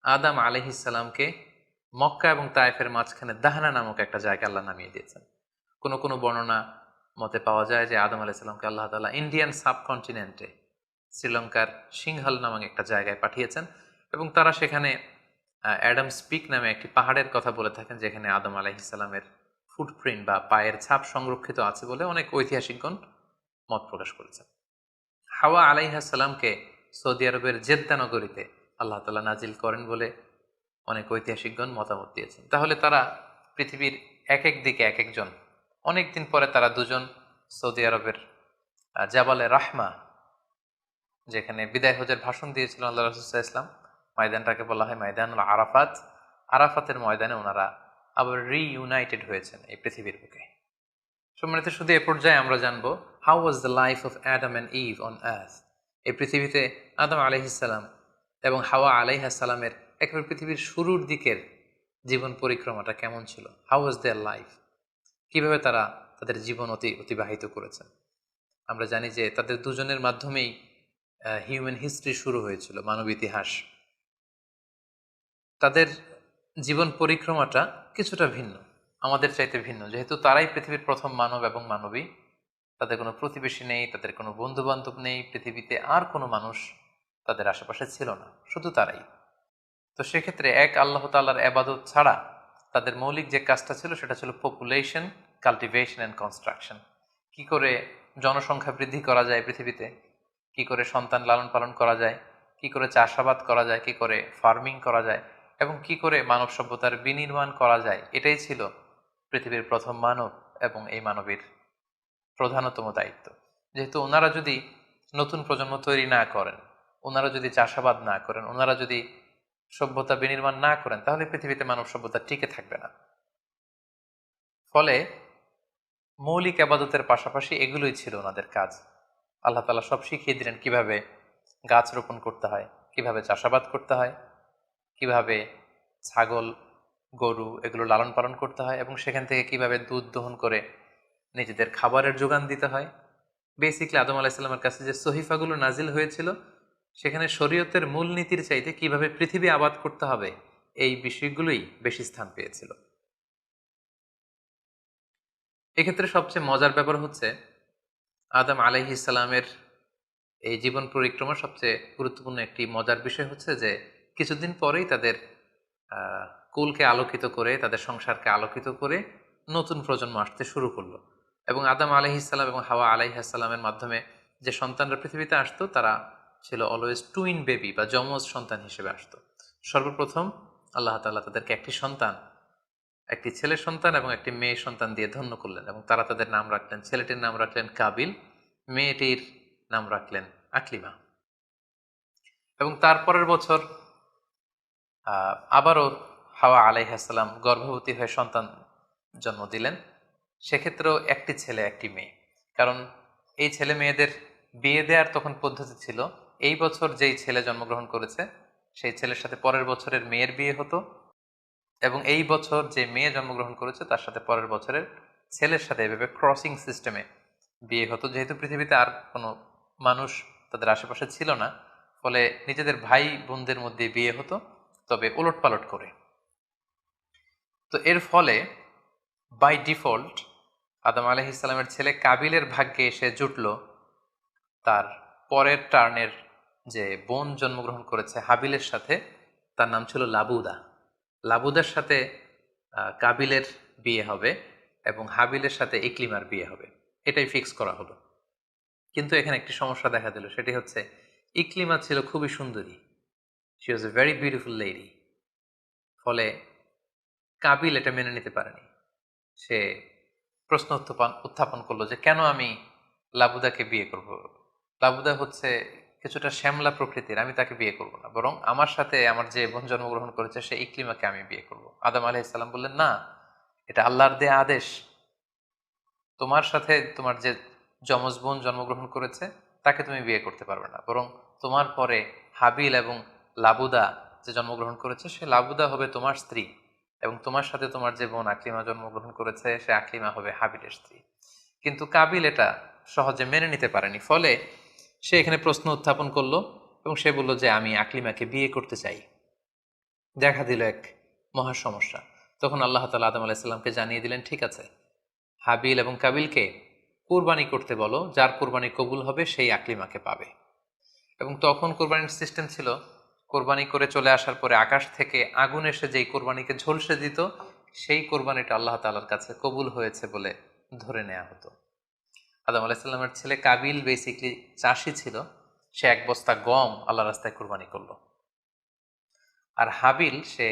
আদম আলাইহিস সালামকে মক্কা এবং তায়েফের মাঝখানে দাহনা নামক একটা জায়গা আল্লাহ নামিয়ে দিয়েছেন। কোনো কোনো বর্ণনা মতে পাওয়া যায় যে আদম আলাইহিস সালামকে আল্লাহ তাআলা ইন্ডিয়ান সাবকন্টিনেন্টে শ্রীলঙ্কার সিংহাল নামক একটা জায়গায় পাঠিয়েছেন এবং তারা সেখানে অ্যাডামস পিক নামে একটি পাহাড়ের কথা বলে থাকেন, যেখানে আদম আলাইহিস সালামের ফুটপ্রিন্ট বা পায়ের ছাপ সংরক্ষিত আছে বলে অনেক ঐতিহাসিকগণ মত প্রকাশ করেছেন। হাওয়া আলাইহিস সালামকে সৌদি আরবের জেদ্দা নগরীতে আল্লাহ তাআলা নাজিল করেন বলে অনেক ঐতিহাসিকগণ মতামত দিয়েছেন। তাহলে তারা পৃথিবীর এক এক দিকে এক একজন, অনেক দিন পরে তারা দুজন সৌদি আরবের জাবালে রাহমা, যেখানে বিদায় হজের ভাষণ দিয়েছিলেন আল্লাহ রাসূল সাল্লাল্লাহু আলাইহি ওয়াসাল্লাম, ময়দানটাকে বলা হয় ময়দানুল আরাফাত। আরাফাতের ময়দানে ওনারা আবার রিইউনাইটেড হয়েছেন এই পৃথিবীর বুকে। সম্মানিত, শুধু এ পর্যায়ে আমরা জানবো how was the life of Adam and Eve on earth. এই পৃথিবীতে আদম আলাইহিস সালাম এবং হাওয়া আলাইহিস সালামের একেবারে পৃথিবীর শুরুর দিকের জীবন পরিক্রমাটা কেমন ছিল। হাউ ওয়াজ দেয়ার লাইফ, কিভাবে তারা তাদের জীবন অতিবাহিত করেছেন। আমরা জানি যে তাদের দুজনের মাধ্যমেই হিউম্যান হিস্ট্রি শুরু হয়েছিল, মানব ইতিহাস। তাদের জীবন পরিক্রমাটা কিছুটা ভিন্ন, আমাদের চাইতে ভিন্ন, যেহেতু তারাই পৃথিবীর প্রথম মানব এবং মানবী। তাদের কোনো প্রতিবেশী নেই, তাদের কোনো বন্ধু বান্ধব নেই, পৃথিবীতে আর কোনো মানুষ তাদের আশেপাশে ছিল না, শুধু তারাই। তো সেক্ষেত্রে এক আল্লাহ তাআলার ইবাদত ছাড়া তাদের মৌলিক যে কাজটা ছিল সেটা ছিল পপুলেশন, কাল্টিভেশন অ্যান্ড কনস্ট্রাকশন। কি করে জনসংখ্যা বৃদ্ধি করা যায় পৃথিবীতে, কি করে সন্তান লালন পালন করা যায়, কি করে চাষাবাদ করা যায়, কি করে ফার্মিং করা যায় এবং কি করে মানব সভ্যতার বিনির্মাণ করা যায়, এটাই ছিল পৃথিবীর প্রথম মানব এবং এই মানবীর প্রধানতম দায়িত্ব। যেহেতু ওনারা যদি নতুন প্রজন্ম তৈরি না করেন, ওনারা যদি চাষাবাদ না করেন, ওনারা যদি সভ্যতা বিনির্মাণ না করেন, তাহলে পৃথিবীতে মানব সভ্যতা টিকে থাকবে না। ফলে মৌলিক আবাদতের পাশাপাশি এগুলোই ছিল ওনাদের কাজ। আল্লাহ তাআলা সব শিখিয়ে দিলেন কিভাবে গাছ রোপণ করতে হয়, কিভাবে চাষাবাদ করতে হয়, কিভাবে ছাগল গরু এগুলো লালন পালন করতে হয় এবং সেখান থেকে কিভাবে দুধ দহন করে নিজেদের খাবারের যোগান দিতে হয়। বেসিকলি আদম আলাইহিস সালামের কাছে যে সহিফাগুলো নাজিল হয়েছিল, সেখানে শরীয়তের মূলনীতির চাইতে কিভাবে পৃথিবী আবাদ করতে হবে এই বিষয়গুলোই বেশি স্থান পেয়েছিল। এক্ষেত্রে সবচেয়ে মজার ব্যাপার হচ্ছে আদম আলাইহিস সালামের এই জীবন পরিক্রমার সবচেয়ে গুরুত্বপূর্ণ একটি মজার বিষয় হচ্ছে যে কিছুদিন পরেই তাদের কুলকে আলোকিত করে, তাদের সংসারকে আলোকিত করে নতুন প্রজন্ম আসতে শুরু করলো। এবং আদম আলাইহিসসালাম এবং হাওয়া আলাইহিসসালামের মাধ্যমে যে সন্তানরা পৃথিবীতে আসতো তারা ছিল অলওয়েজ টুইন বেবি বা যমজ সন্তান হিসেবে আসতো। সর্বপ্রথম আল্লাহ তাআলা তাদেরকে একটি সন্তান, একটি ছেলে সন্তান এবং একটি মেয়ে সন্তান দিয়ে ধন্য করলেন এবং তারা তাদের নাম রাখলেন, ছেলেটির নাম রাখলেন কাবিল, মেয়েটির নাম রাখলেন আকলিমা। এবং তারপরের বছর আবারও হাওয়া আলাইহাসাল্লাম গর্ভবতী হয়ে সন্তান জন্ম দিলেন। সেক্ষেত্রেও একটি ছেলে একটি মেয়ে, কারণ এই ছেলে মেয়েদের বিয়ে দেওয়ার তখন পদ্ধতি ছিল এই বছর যেই ছেলে জন্মগ্রহণ করেছে সেই ছেলের সাথে পরের বছরের মেয়ের বিয়ে হতো, এবং এই বছর যে মেয়ে জন্মগ্রহণ করেছে তার সাথে পরের বছরের ছেলের সাথে এভাবে ক্রসিং সিস্টেমে বিয়ে হতো। যেহেতু পৃথিবীতে আর কোনো মানুষ তাদের আশেপাশে ছিল না, ফলে নিজেদের ভাই বোনদের মধ্যে বিয়ে হতো, তবে ওলট পালট করে। তো এর ফলে বাই ডিফল্ট আদম আলাইহিস সালামের ছেলে কাবিলের ভাগ্যে এসে জুটল তার পরের টার্নের যে বোন জন্মগ্রহণ করেছে হাবিলের সাথে, তার নাম ছিল লাবুদা। লাবুদার সাথে কাবিলের বিয়ে হবে এবং হাবিলের সাথে ইকলিমার বিয়ে হবে, এটাই ফিক্স করা হলো। কিন্তু এখানে একটি সমস্যা দেখা দিল, সেটি হচ্ছে ইকলিমা ছিল খুবই সুন্দরী, she was a very beautiful lady. ফলে কাবিল এটা মেনে নিতে পারেনি। সে প্রশ্ন উত্থাপন করলো যে কেন আমি লাবুদাকে বিয়ে করব? লাবুদা হচ্ছে কিছুটা শ্যামলা প্রকৃতির, আমি তাকে বিয়ে করব না, বরং আমার সাথে আমার যে বোন জন্মগ্রহণ করেছে সে ইকলিমাকে আমি বিয়ে করব। আদম আলাইহিস সালাম বললেন, না, এটা আল্লাহর দেয়া আদেশ। তোমার সাথে তোমার যে যমজ বোন জন্মগ্রহণ করেছে তাকে তুমি বিয়ে করতে পারবে না, বরং তোমার পরে হাবিল এবং লাবুদা যে জন্মগ্রহণ করেছে সে লাবুদা হবে তোমার স্ত্রী, এবং তোমার সাথে তোমার যে বোন আকলিমা জন্মগ্রহণ করেছে সে আকলিমা হবে হাবিলের স্ত্রী। কিন্তু কাবিল এটা সহজে মেনে নিতে পারেনি, ফলে সে এখানে প্রশ্ন উত্থাপন করলো এবং সে বলল যে আমি আকলিমাকে বিয়ে করতে চাই। দেখা দিল এক মহা সমস্যা। তখন আল্লাহ তাআলা আদম আলাইহিস সালামকে জানিয়ে দিলেন, ঠিক আছে, হাবিল এবং কাবিলকে কোরবানি করতে বলো, যার কোরবানি কবুল হবে সেই আকলিমাকে পাবে। এবং তখন কোরবানির সিস্টেম ছিল কোরবানি করে চলে আসার পরে আকাশ থেকে আগুন এসে যেই কোরবানিকে ঝলসে দিত সেই কোরবানিটা আল্লাহ তাআলার কাছে কবুল হয়েছে বলে ধরে নেওয়া হতো। আদম আলাইহিস ছেলে কাবিল বেসিকলি চাষি ছিল, সে এক বস্তা গম আল্লাহ রাস্তায় কোরবানি করলো। আর হাবিল সে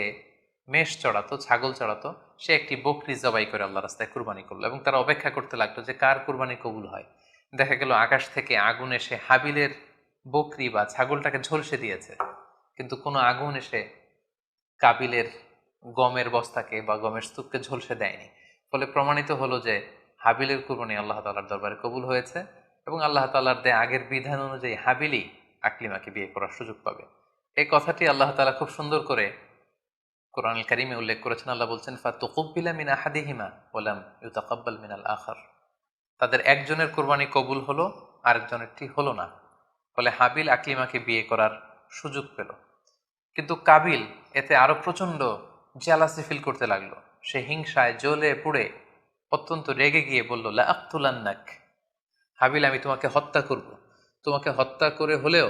মেষ চড়াতো, ছাগল চড়াতো, সে একটি বকরি জবাই করে আল্লাহ রাস্তায় কুরবানি করলো এবং তারা অপেক্ষা করতে লাগলো যে কার কুরবানি কবুল হয়। দেখা গেল আকাশ থেকে আগুন এসে হাবিলের বকরি বা ছাগলটাকে ঝলসে দিয়েছে, কিন্তু কোনো আগুন এসে কাবিলের গমের বস্তাকে বা গমের স্তূপকে ঝলসে দেয়নি। ফলে প্রমাণিত হলো যে হাবিলের কুরবানি আল্লাহ তাআলার দরবারে কবুল হয়েছে এবং আল্লাহ তাআলার দেয়া আগের বিধান অনুযায়ী হাবিলই আকলিমাকে বিয়ে করার সুযোগ পাবে। এই কথাটি আল্লাহ তাআলা খুব সুন্দর করে কোরআনুল কারীমে উল্লেখ করেছেন। আল্লাহ বলছেন, ফাতুকুব্বিলা মিন আহাদিহিমা ওয়ালাম ইউতাকাব্বাল মিনাল আখার। তাদের একজনের কোরবানি কবুল হলো, আরেকজনেরটি হলো না। ফলে হাবিল আকলিমাকে বিয়ে করার সুযোগ পেল। কিন্তু কাবিল এতে আরো প্রচন্ড জেলাসি ফিল করতে লাগলো। সে হিংসায় জ্বলে পুড়ে অত্যন্ত রেগে গিয়ে বলল, লা আক্তুলান্নাক, হাবিল আমি তোমাকে হত্যা করব, তোমাকে হত্যা করে হলেও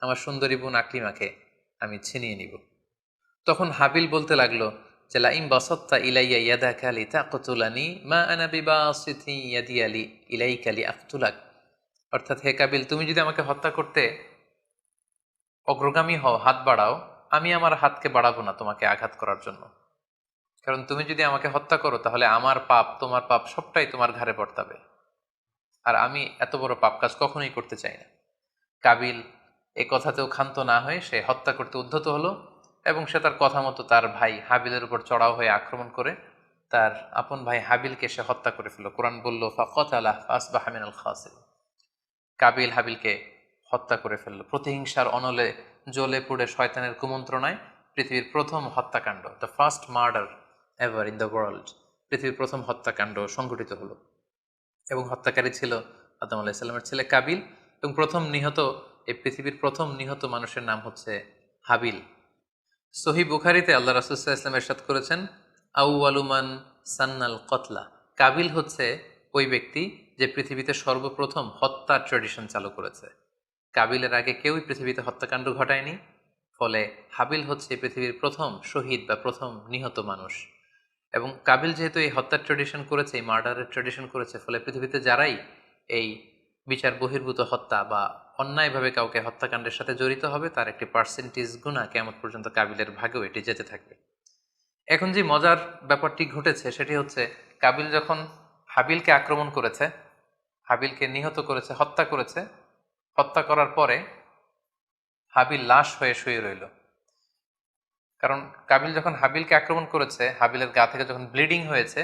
আমার সুন্দরী বোন আকলিমাকে আমি ছিনিয়ে নিব। তখন হাবিল বলতে লাগলো যে লাইম বাসাত্তা ইলাইয়া ইয়াদাকা লিতাকতুলানি মা আনা বিবাসিতি ইয়াদি ইলাইকা লিআকতুলাক। অর্থাৎ, হে কাবিল, তুমি যদি আমাকে হত্যা করতে অগ্রগামী হও, হাত বাড়াও, আমি আমার হাতকে বাড়াবো না তোমাকে আঘাত করার জন্য। কারণ তুমি যদি আমাকে হত্যা করো তাহলে আমার পাপ, তোমার পাপ সবটাই তোমার ঘাড়ে বর্তাবে, আর আমি এত বড় পাপ কাজ কখনোই করতে চাই না। কাবিল এ কথাতেও ক্ষান্ত না হয়ে সে হত্যা করতে উদ্ধত হলো এবং সে তার কথা মতো তার ভাই হাবিলের উপর চড়াও হয়ে আক্রমণ করে তার আপন ভাই হাবিলকে সে হত্যা করে ফেলল। কোরআন বলল, ফাকাতালাহ ফাসবাহা মিনাল খাসিরিন। কাবিল হাবিলকে হত্যা করে ফেলল। প্রতিহিংসার অনলে জ্বলে পুড়ে শয়তানের কুমন্ত্রণায় পৃথিবীর প্রথম হত্যাকাণ্ড, the first murder ever in the world, পৃথিবীর প্রথম হত্যাকাণ্ড সংঘটিত হলো এবং হত্যাকারী ছিল আদম আলাইহিস সালামের ছেলে কাবিল। এবং এই পৃথিবীর প্রথম নিহত মানুষের নাম হচ্ছে হাবিল। সহি বুখারীতে আল্লাহ রাসূল সাল্লাল্লাহু আলাইহি ওয়াসাল্লাম ইরশাদ করেছেন, আউয়ালু মান সান্নাল কতলা, কাবিল হচ্ছে ওই ব্যক্তি যে পৃথিবীতে সর্বপ্রথম হত্যার ট্র্যাডিশন চালু করেছে। কাবিলের আগে কেউই পৃথিবীতে হত্যাকাণ্ড ঘটায়নি। ফলে হাবিল হচ্ছে পৃথিবীর প্রথম শহীদ বা প্রথম নিহত মানুষ। এবং কাবিল যেহেতু এই হত্যার ট্র্যাডিশন করেছে, এই মার্ডারের ট্র্যাডিশন করেছে, ফলে পৃথিবীতে যারাই এই বিচার বহির্ভূত হত্যা বা অন্যায়ভাবে কাউকে হত্যাকাণ্ডের সাথে জড়িত হবে, তার একটি পার্সেন্টেজ গুণা কেমন পর্যন্ত কাবিলের ভাগেও এটি যেতে থাকবে। এখন যে মজার ব্যাপারটি ঘটেছে সেটি হচ্ছে, কাবিল যখন হাবিলকে আক্রমণ করেছে, হাবিলকে নিহত করেছে, হত্যা করেছে, হত্যা করার পরে হাবিল লাশ হয়ে শুয়ে রইল। কারণ কাবিল যখন হাবিলকে আক্রমণ করেছে, হাবিলের গা থেকে যখন ব্লিডিং হয়েছে,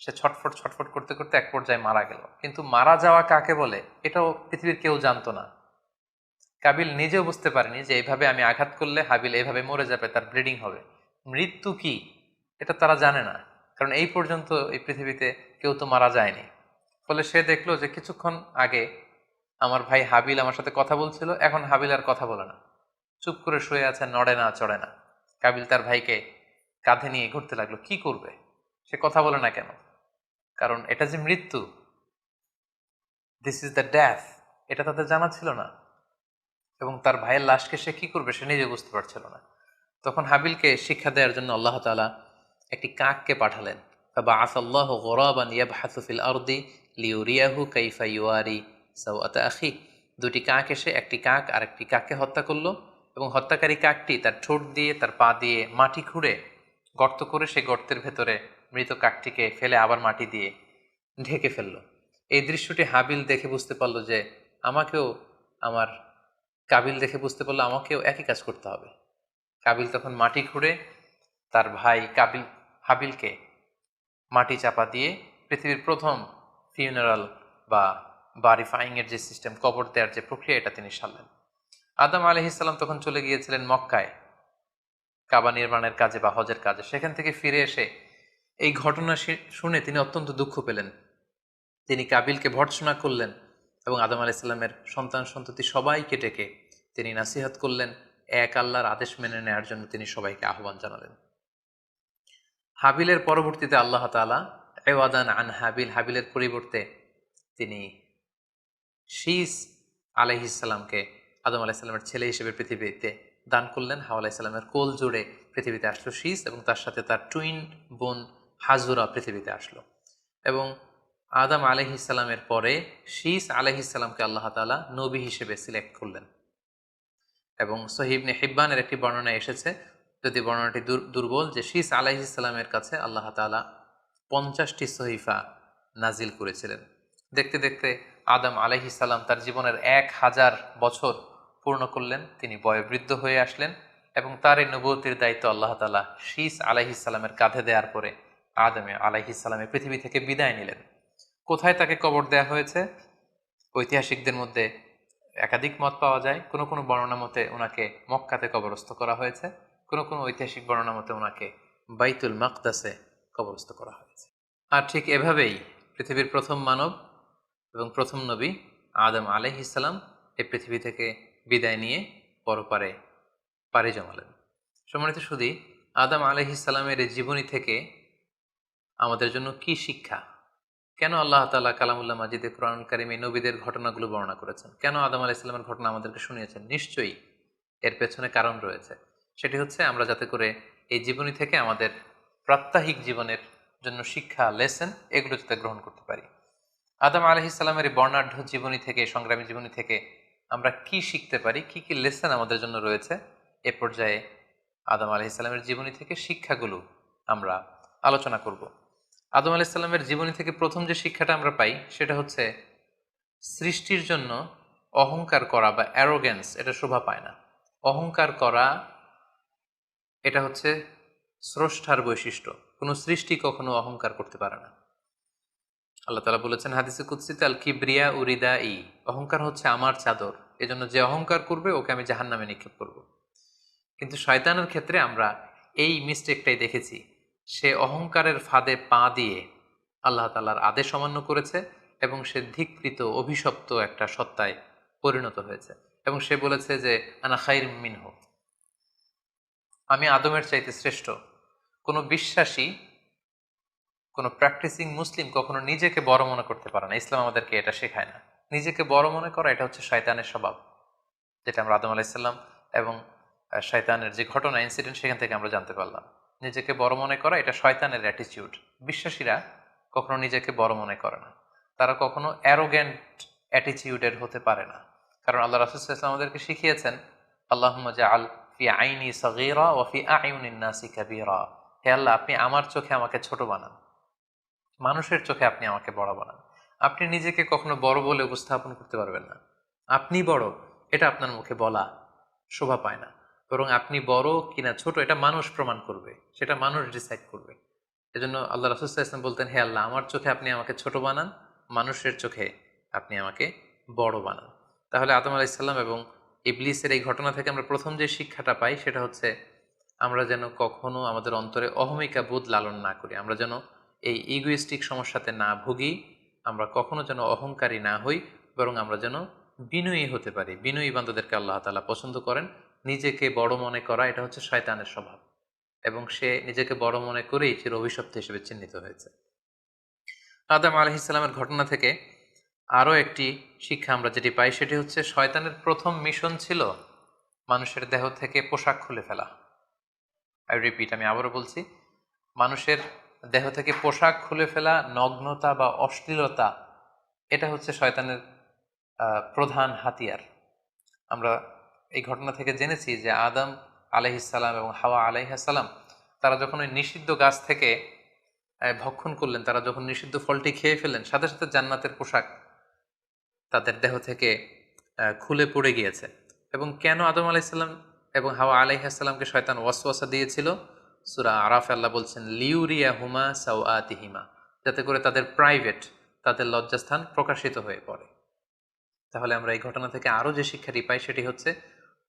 সে ছটফট ছটফট করতে করতে এক পর্যায়ে মারা গেল। কিন্তু মারা যাওয়া কাকে বলে এটাও পৃথিবীর কেউ জানতো না। কাবিল নিজেও বুঝতে পারেনি যে এইভাবে আমি আঘাত করলে হাবিল এইভাবে মরে যাবে, তার ব্লিডিং হবে। মৃত্যু কি এটা তারা জানে না, কারণ এই পর্যন্ত এই পৃথিবীতে কেউ তো মারা যায়নি। ফলে সে দেখলো যে কিছুক্ষণ আগে আমার ভাই হাবিল আমার সাথে কথা বলছিল, এখন হাবিল আর কথা বলে না, চুপ করে শুয়ে আছে, নড়ে না চড়ে না। কাবিল তার ভাইকে কাঁধে নিয়ে ঘুরতে লাগলো। কি করবে, সে কথা বলে না কেন? কারণ এটা যে মৃত্যু, দিস ইজ দ্য ডেথ, এটা তাদের জানা ছিল না। এবং তার ভাইয়ের লাশকে সে কি করবে সে নিজে বুঝতে পারছিল না। তখন হাবিলকে শিক্ষা দেওয়ার জন্য আল্লাহ তাআলা একটি কাককে পাঠালেন। ফাবাআস আল্লাহু গুরাবান ইয়াবহাসু ফিল আরদি লিউরিয়াহু কাইফা ইউয়ারি সাওআতা আখি। দুটি কাক এসে একটি কাক আর একটি কাককে হত্যা করলো, এবং হত্যাকারী কাকটি তার ঠোঁট দিয়ে তার পা দিয়ে মাটি খুঁড়ে গর্ত করে সেই গর্তের ভেতরে মৃত কাকটিকে ফেলে আবার মাটি দিয়ে ঢেকে ফেললো। এই দৃশ্যটি হাবিল দেখে বুঝতে পারলো যে আমাকেও, আমার কাবিল দেখে বুঝতে পারলো আমাকেও একই কাজ করতে হবে। কাবিল তখন মাটি খুঁড়ে তার ভাই হাবিলকে মাটি চাপা দিয়ে পৃথিবীর প্রথম ফিউনারাল বা বারিফাইং এর যে সিস্টেম, কবর দেওয়ার যে প্রক্রিয়া, এটা তিনি সারলেন। আদম আলাইহিস সালাম তখন চলে গিয়েছিলেন মক্কায় কাবা নির্মাণের কাজে বা হজের কাজে। সেখান থেকে ফিরে এসে এই ঘটনা শুনে তিনি অত্যন্ত দুঃখ পেলেন। তিনি কাবিলকে ভর্ৎসনা করলেন এবং আদম আলাইসাল্লামের সন্তান সন্ততি সবাইকে ডেকে তিনি নাসিহাত করলেন। এক আল্লাহর আদেশ মেনে নেওয়ার জন্য তিনি সবাইকে আহ্বান জানালেন। হাবিলের পরবর্তীতে আল্লাহ তাআলা এওয়াদান আন হাবিল, হাবিলের পরিবর্তে তিনি শীস আলাইহিসসালামকে আদম আলাইসাল্লামের ছেলে হিসেবে পৃথিবীতে দান করলেন। হাওয়া আলাইসাল্লামের কোল জুড়ে পৃথিবীতে আসলো শীস, এবং তার সাথে তার টুইন বোন হাজুরা পৃথিবীতে আসলো। এবং আদম আলাইহিসসালামের পরে শীস আলাইহিসসালামকে আল্লাহ তাআলা নবী হিসেবে সিলেক্ট করলেন। এবং সহিহ ইবনে হিব্বানের একটি বর্ণনা এসেছে, যদি বর্ণনাটি দুর্বল, যে শীস আলাইহিসসালামের কাছে আল্লাহ তাআলা 50টি সহিফা নাজিল করেছিলেন। দেখতে দেখতে আদম আলাইহিসসালাম তার জীবনের 1000 বছর পূর্ণ করলেন, তিনি বয়োবৃদ্ধ হয়ে আসলেন, এবং তার এই নবুয়তির দায়িত্ব আল্লাহ তাআলা শীস আলাইহিসসালামের কাঁধে দেওয়ার পরে আদম আলাইহিসসালামের পৃথিবী থেকে বিদায় নিলেন। কোথায় তাকে কবর দেয়া হয়েছে? ঐতিহাসিকদের মধ্যে একাধিক মত পাওয়া যায়। কোনো কোনো বর্ণনা মতে ওনাকে মক্কাতে কবরস্থ করা হয়েছে, কোনো কোনো ঐতিহাসিক বর্ণনা মতে ওনাকে বাইতুল মাকদাসে কবরস্থ করা হয়েছে। আর ঠিক এভাবেই পৃথিবীর প্রথম মানব এবং প্রথম নবী আদম আলাইহিসসালাম এই পৃথিবী থেকে বিদায় নিয়ে পরপারে পাড়ি জমালেন। সম্মানিত সুধী, আদম আলাইহিসসালামের এই জীবনী থেকে আমাদের জন্য কি শিক্ষা? কেন আল্লাহ তাআলা কালামুল্লাহ মাজিদে কোরআন কারিমে নবীদের ঘটনাগুলো বর্ণনা করেছেন? কেন আদম আলাইহিসসালামের ঘটনা আমাদেরকে শুনিয়েছেন? নিশ্চয়ই এর পেছনে কারণ রয়েছে। সেটি হচ্ছে আমরা যাতে করে এই জীবনী থেকে আমাদের প্রাত্যহিক জীবনের জন্য শিক্ষা, লেসন, এগুলো যাতে গ্রহণ করতে পারি। আদম আলাইহিসসালামের এই বর্ণাঢ্য জীবনী থেকে, সংগ্রামী জীবনী থেকে আমরা কি শিখতে পারি, কি কি লেসন আমাদের জন্য রয়েছে, এ পর্যায়ে আদম আলাইহিসসালামের জীবনী থেকে শিক্ষাগুলো আমরা আলোচনা করব। আদম আলাইহিসসালামের জীবনী থেকে প্রথম যে শিক্ষাটা আমরা পাই সেটা হচ্ছে, সৃষ্টির জন্য অহংকার করা বা অ্যারোগেন্স এটা শোভা পায় না। অহংকার করা এটা হচ্ছে স্রষ্টার বৈশিষ্ট্য। কোনো সৃষ্টি কখনো অহংকার করতে পারে না। আল্লাহ তাআলা বলেছেন হাদিসে কুদসিতে, আল কিবরিয়া উরিদা ই, অহংকার হচ্ছে আমার চাদর, এজন্য যে অহংকার করবে ওকে আমি জাহান্নামে নিক্ষেপ করব। কিন্তু শয়তানের ক্ষেত্রে আমরা এই মিস্টেকটাই দেখেছি। সে অহংকারের ফাঁদে পা দিয়ে আল্লাহ তাআলার আদেশ অমান্য করেছে, এবং সে ধিক্কৃত, অভিশপ্ত একটা সত্তায় পরিণত হয়েছে, এবং সে বলেছে যে আনা খাইরুম মিনহু, আমি আদমের চাইতে শ্রেষ্ঠ। কোনো বিশ্বাসী, কোনো প্র্যাকটিসিং মুসলিম কখনো নিজেকে বড় মনে করতে পারে না। ইসলাম আমাদেরকে এটা শেখায় না। নিজেকে বড় মনে করা এটা হচ্ছে শয়তানের স্বভাব, যেটা আমরা আদম আলাইসাল্লাম এবং শয়তানের যে ঘটনা ইনসিডেন্ট সেখান থেকে আমরা জানতে পারলাম। নিজেকে বড় মনে করা এটা শয়তানের অ্যাটিটিউড। বিশ্বাসীরা কখনো নিজেকে বড় মনে করে না, তারা কখনো অ্যারোগ্যান্ট অ্যাটিটিউডের হতে পারে না। কারণ আল্লাহ রাসূল সাল্লাল্লাহু আলাইহি ওয়াসাল্লাম আমাদেরকে শিখিয়েছেন, আল্লাহুম্মা জাআল ফি আইনি সাগীরা ওয়া ফি আ'ইউনিন নাসি কাবীরা। হে আল্লাহ, আপনি আমার চোখে আমাকে ছোট বানান, মানুষের চোখে আপনি আমাকে বড় বানান। আপনি নিজেকে কখনো বড় বলে উপস্থাপন করতে পারবেন না। আপনি বড়, এটা আপনার মুখে বলা শোভা পায় না। বরং আপনি বড় কিনা ছোট এটা মানুষ প্রমাণ করবে, সেটা মানুষ ডিসাইড করবে। এজন্য আল্লাহ রাসূল সাল্লাল্লাহু আলাইহি ওয়াসাল্লাম বলতেন, হে আল্লাহ, আমার চোখে আপনি আমাকে ছোট বানান, মানুষের চোখে আপনি আমাকে বড় বানান। তাহলে আদম আলাইহিস সালাম এবং ইবলিসের এই ঘটনা থেকে আমরা প্রথম যে শিক্ষাটা পাই সেটা হচ্ছে, আমরা যেন কখনো আমাদের অন্তরে অহমিকা বোধ লালন না করি, আমরা যেন এই ইগোইস্টিক সমস্যাতে না ভুগি, আমরা কখনো যেন অহংকারী না হই, বরং আমরা যেন বিনয়ী হতে পারি। বিনয়ী বান্দাদেরকে আল্লাহ তাআলা পছন্দ করেন। নিজেকে বড় মনে করা এটা হচ্ছে শয়তানের স্বভাব, এবং সে নিজেকে বড় মনে করেই চির অভিশপ্ত হিসেবে চিহ্নিত হয়েছে। আদম আলাইহিস সালামের ঘটনা থেকে আরও একটি শিক্ষা আমরা যেটি পাই সেটি হচ্ছে, শয়তানের প্রথম মিশন ছিল মানুষের দেহ থেকে পোশাক খুলে ফেলা। আই রিপিট, আমি আবারও বলছি, মানুষের দেহ থেকে পোশাক খুলে ফেলা, নগ্নতা বা অশ্লীলতা, এটা হচ্ছে শয়তানের প্রধান হাতিয়ার। আমরা এই ঘটনা থেকে জেনেছি যে আদম আলাইহিসসালাম এবং হাওয়া আলাইহিসসালাম তারা যখন ওই নিষিদ্ধ গাছ থেকে ভক্ষণ করলেন, তারা যখন নিষিদ্ধ ফলটি খেয়ে ফেললেন, সাথে সাথে জান্নাতের পোশাক তাদের দেহ থেকে খুলে পড়ে গিয়েছে। এবং কেন আদম আলাইহিসসালাম এবং হাওয়া আলাইহিসসালামকে শয়তান ওয়াসওয়াসা দিয়েছিল? সূরা আরাফে আল্লাহ বলছেন, লিউরিয়াহুমা সাওআতিহিমা, যাতে করে তাদের প্রাইভেট, তাদের লজ্জাস্থান প্রকাশিত হয়ে পড়ে। তাহলে আমরা এই ঘটনা থেকে আরও যে শিক্ষাটি পাই সেটি হচ্ছে,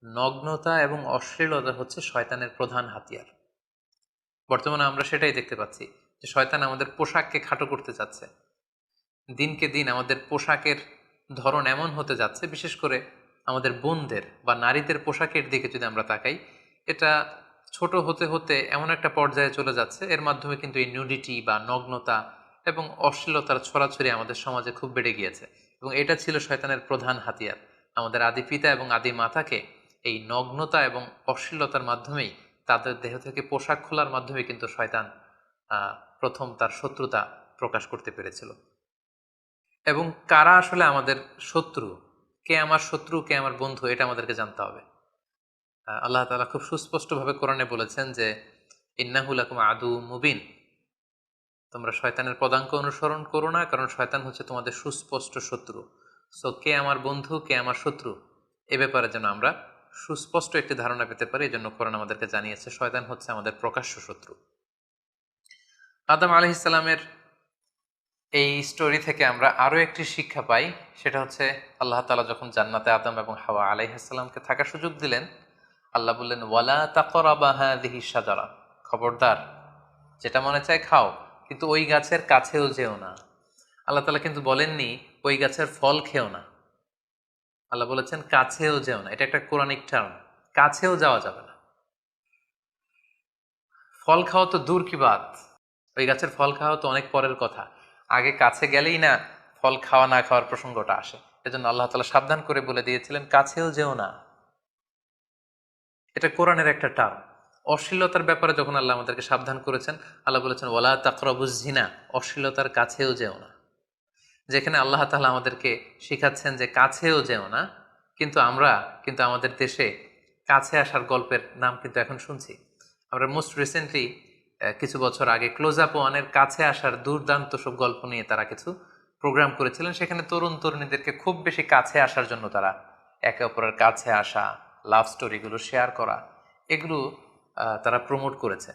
নগ্নতা এবং অশ্লীলতা হচ্ছে শয়তানের প্রধান হাতিয়ার। বর্তমানে আমরা সেটাই দেখতে পাচ্ছি যে শয়তান আমাদের পোশাককে খাটো করতে চাচ্ছে। দিনকে দিন আমাদের পোশাকের ধরন এমন হতে যাচ্ছে, বিশেষ করে আমাদের বোনদের বা নারীদের পোশাকের দিকে যদি আমরা তাকাই, এটা ছোট হতে হতে এমন একটা পর্যায়ে চলে যাচ্ছে, এর মাধ্যমে কিন্তু এই নিউডিটি বা নগ্নতা এবং অশ্লীলতার ছড়াছড়ি আমাদের সমাজে খুব বেড়ে গিয়েছে। এবং এটা ছিল শয়তানের প্রধান হাতিয়ার। আমাদের আদি পিতা এবং আদি মাতাকে এই নগ্নতা এবং অশ্লীলতার মাধ্যমেই, তাদের দেহ থেকে পোশাক খোলার মাধ্যমে কিন্তু শয়তান প্রথম তার শত্রুতা প্রকাশ করতে পেরেছিল। এবং কারা আসলে আমাদের শত্রু, কে আমার শত্রু, কে আমার বন্ধু, এটা আমাদেরকে জানতে হবে। আল্লাহ তাআলা খুব সুস্পষ্টভাবে কোরআনে বলেছেন যে, ইন্নাহু লাকুম আদু মুবিন, তোমরা শয়তানের পদাঙ্ক অনুসরণ করো না, কারণ শয়তান হচ্ছে তোমাদের সুস্পষ্ট শত্রু। সো কে আমার বন্ধু, কে আমার শত্রু, এ ব্যাপারে যেন আমরা সুস্পষ্ট একটি ধারণা পেতে পারি, এই জন্য কোরআন আমাদেরকে জানিয়েছে শয়তান হচ্ছে আমাদের প্রকাশ্য শত্রু। আদম আলাইহিস সালামের এই স্টোরি থেকে আমরা আরও একটি শিক্ষা পাই, সেটা হচ্ছে, আল্লাহ তাআলা যখন জান্নাতে আদম এবং হাওয়া আলাইহিসসালামকে থাকার সুযোগ দিলেন, আল্লাহ বললেন, ওয়ালা তাকরাবা হাযিহি শাজারা, খবরদার, যেটা মনে চায় খাও, কিন্তু ওই গাছের কাছেও যেও না। আল্লাহ তাআলা কিন্তু বলেননি ওই গাছের ফল খেও না। আল্লাহ বলেছেন কাছেও যেও না। এটা একটা কোরআনিক টার্ম, কাছেও যাওয়া যাবে না। ফল খাওয়া তো দূর কি বাত, ওই গাছের ফল খাওয়া তো অনেক পরের কথা। আগে কাছে গেলেই না ফল খাওয়া না খাওয়ার প্রসঙ্গটা আসে। এজন্য আল্লাহ তাআলা সাবধান করে বলে দিয়েছিলেন কাছেও যেও না। এটা কোরআনের একটা টার্ম। অশ্লীলতার ব্যাপারে যখন আল্লাহ আমাদেরকে সাবধান করেছেন, আল্লাহ বলেছেন ওয়ালা তাকরাবুজ জিনা, অশ্লীলতার কাছেও যেও না। যেখানে আল্লাহ তাআলা আমাদেরকে শিখাচ্ছেন যে কাছেও যেও না, কিন্তু আমাদের দেশে কাছে আসার গল্পের নাম কিন্তু এখন শুনছি। আমরা মোস্ট রিসেন্টলি কিছু বছর আগে ক্লোজ আপ ওয়ানের কাছে আসার দুর্দান্ত সব গল্প নিয়ে তারা কিছু প্রোগ্রাম করেছিলেন। সেখানে তরুণ তরুণীদেরকে খুব বেশি কাছে আসার জন্য তারা একে অপরের কাছে আসা, লাভ স্টোরিগুলো শেয়ার করা, এগুলো তারা প্রমোট করেছে।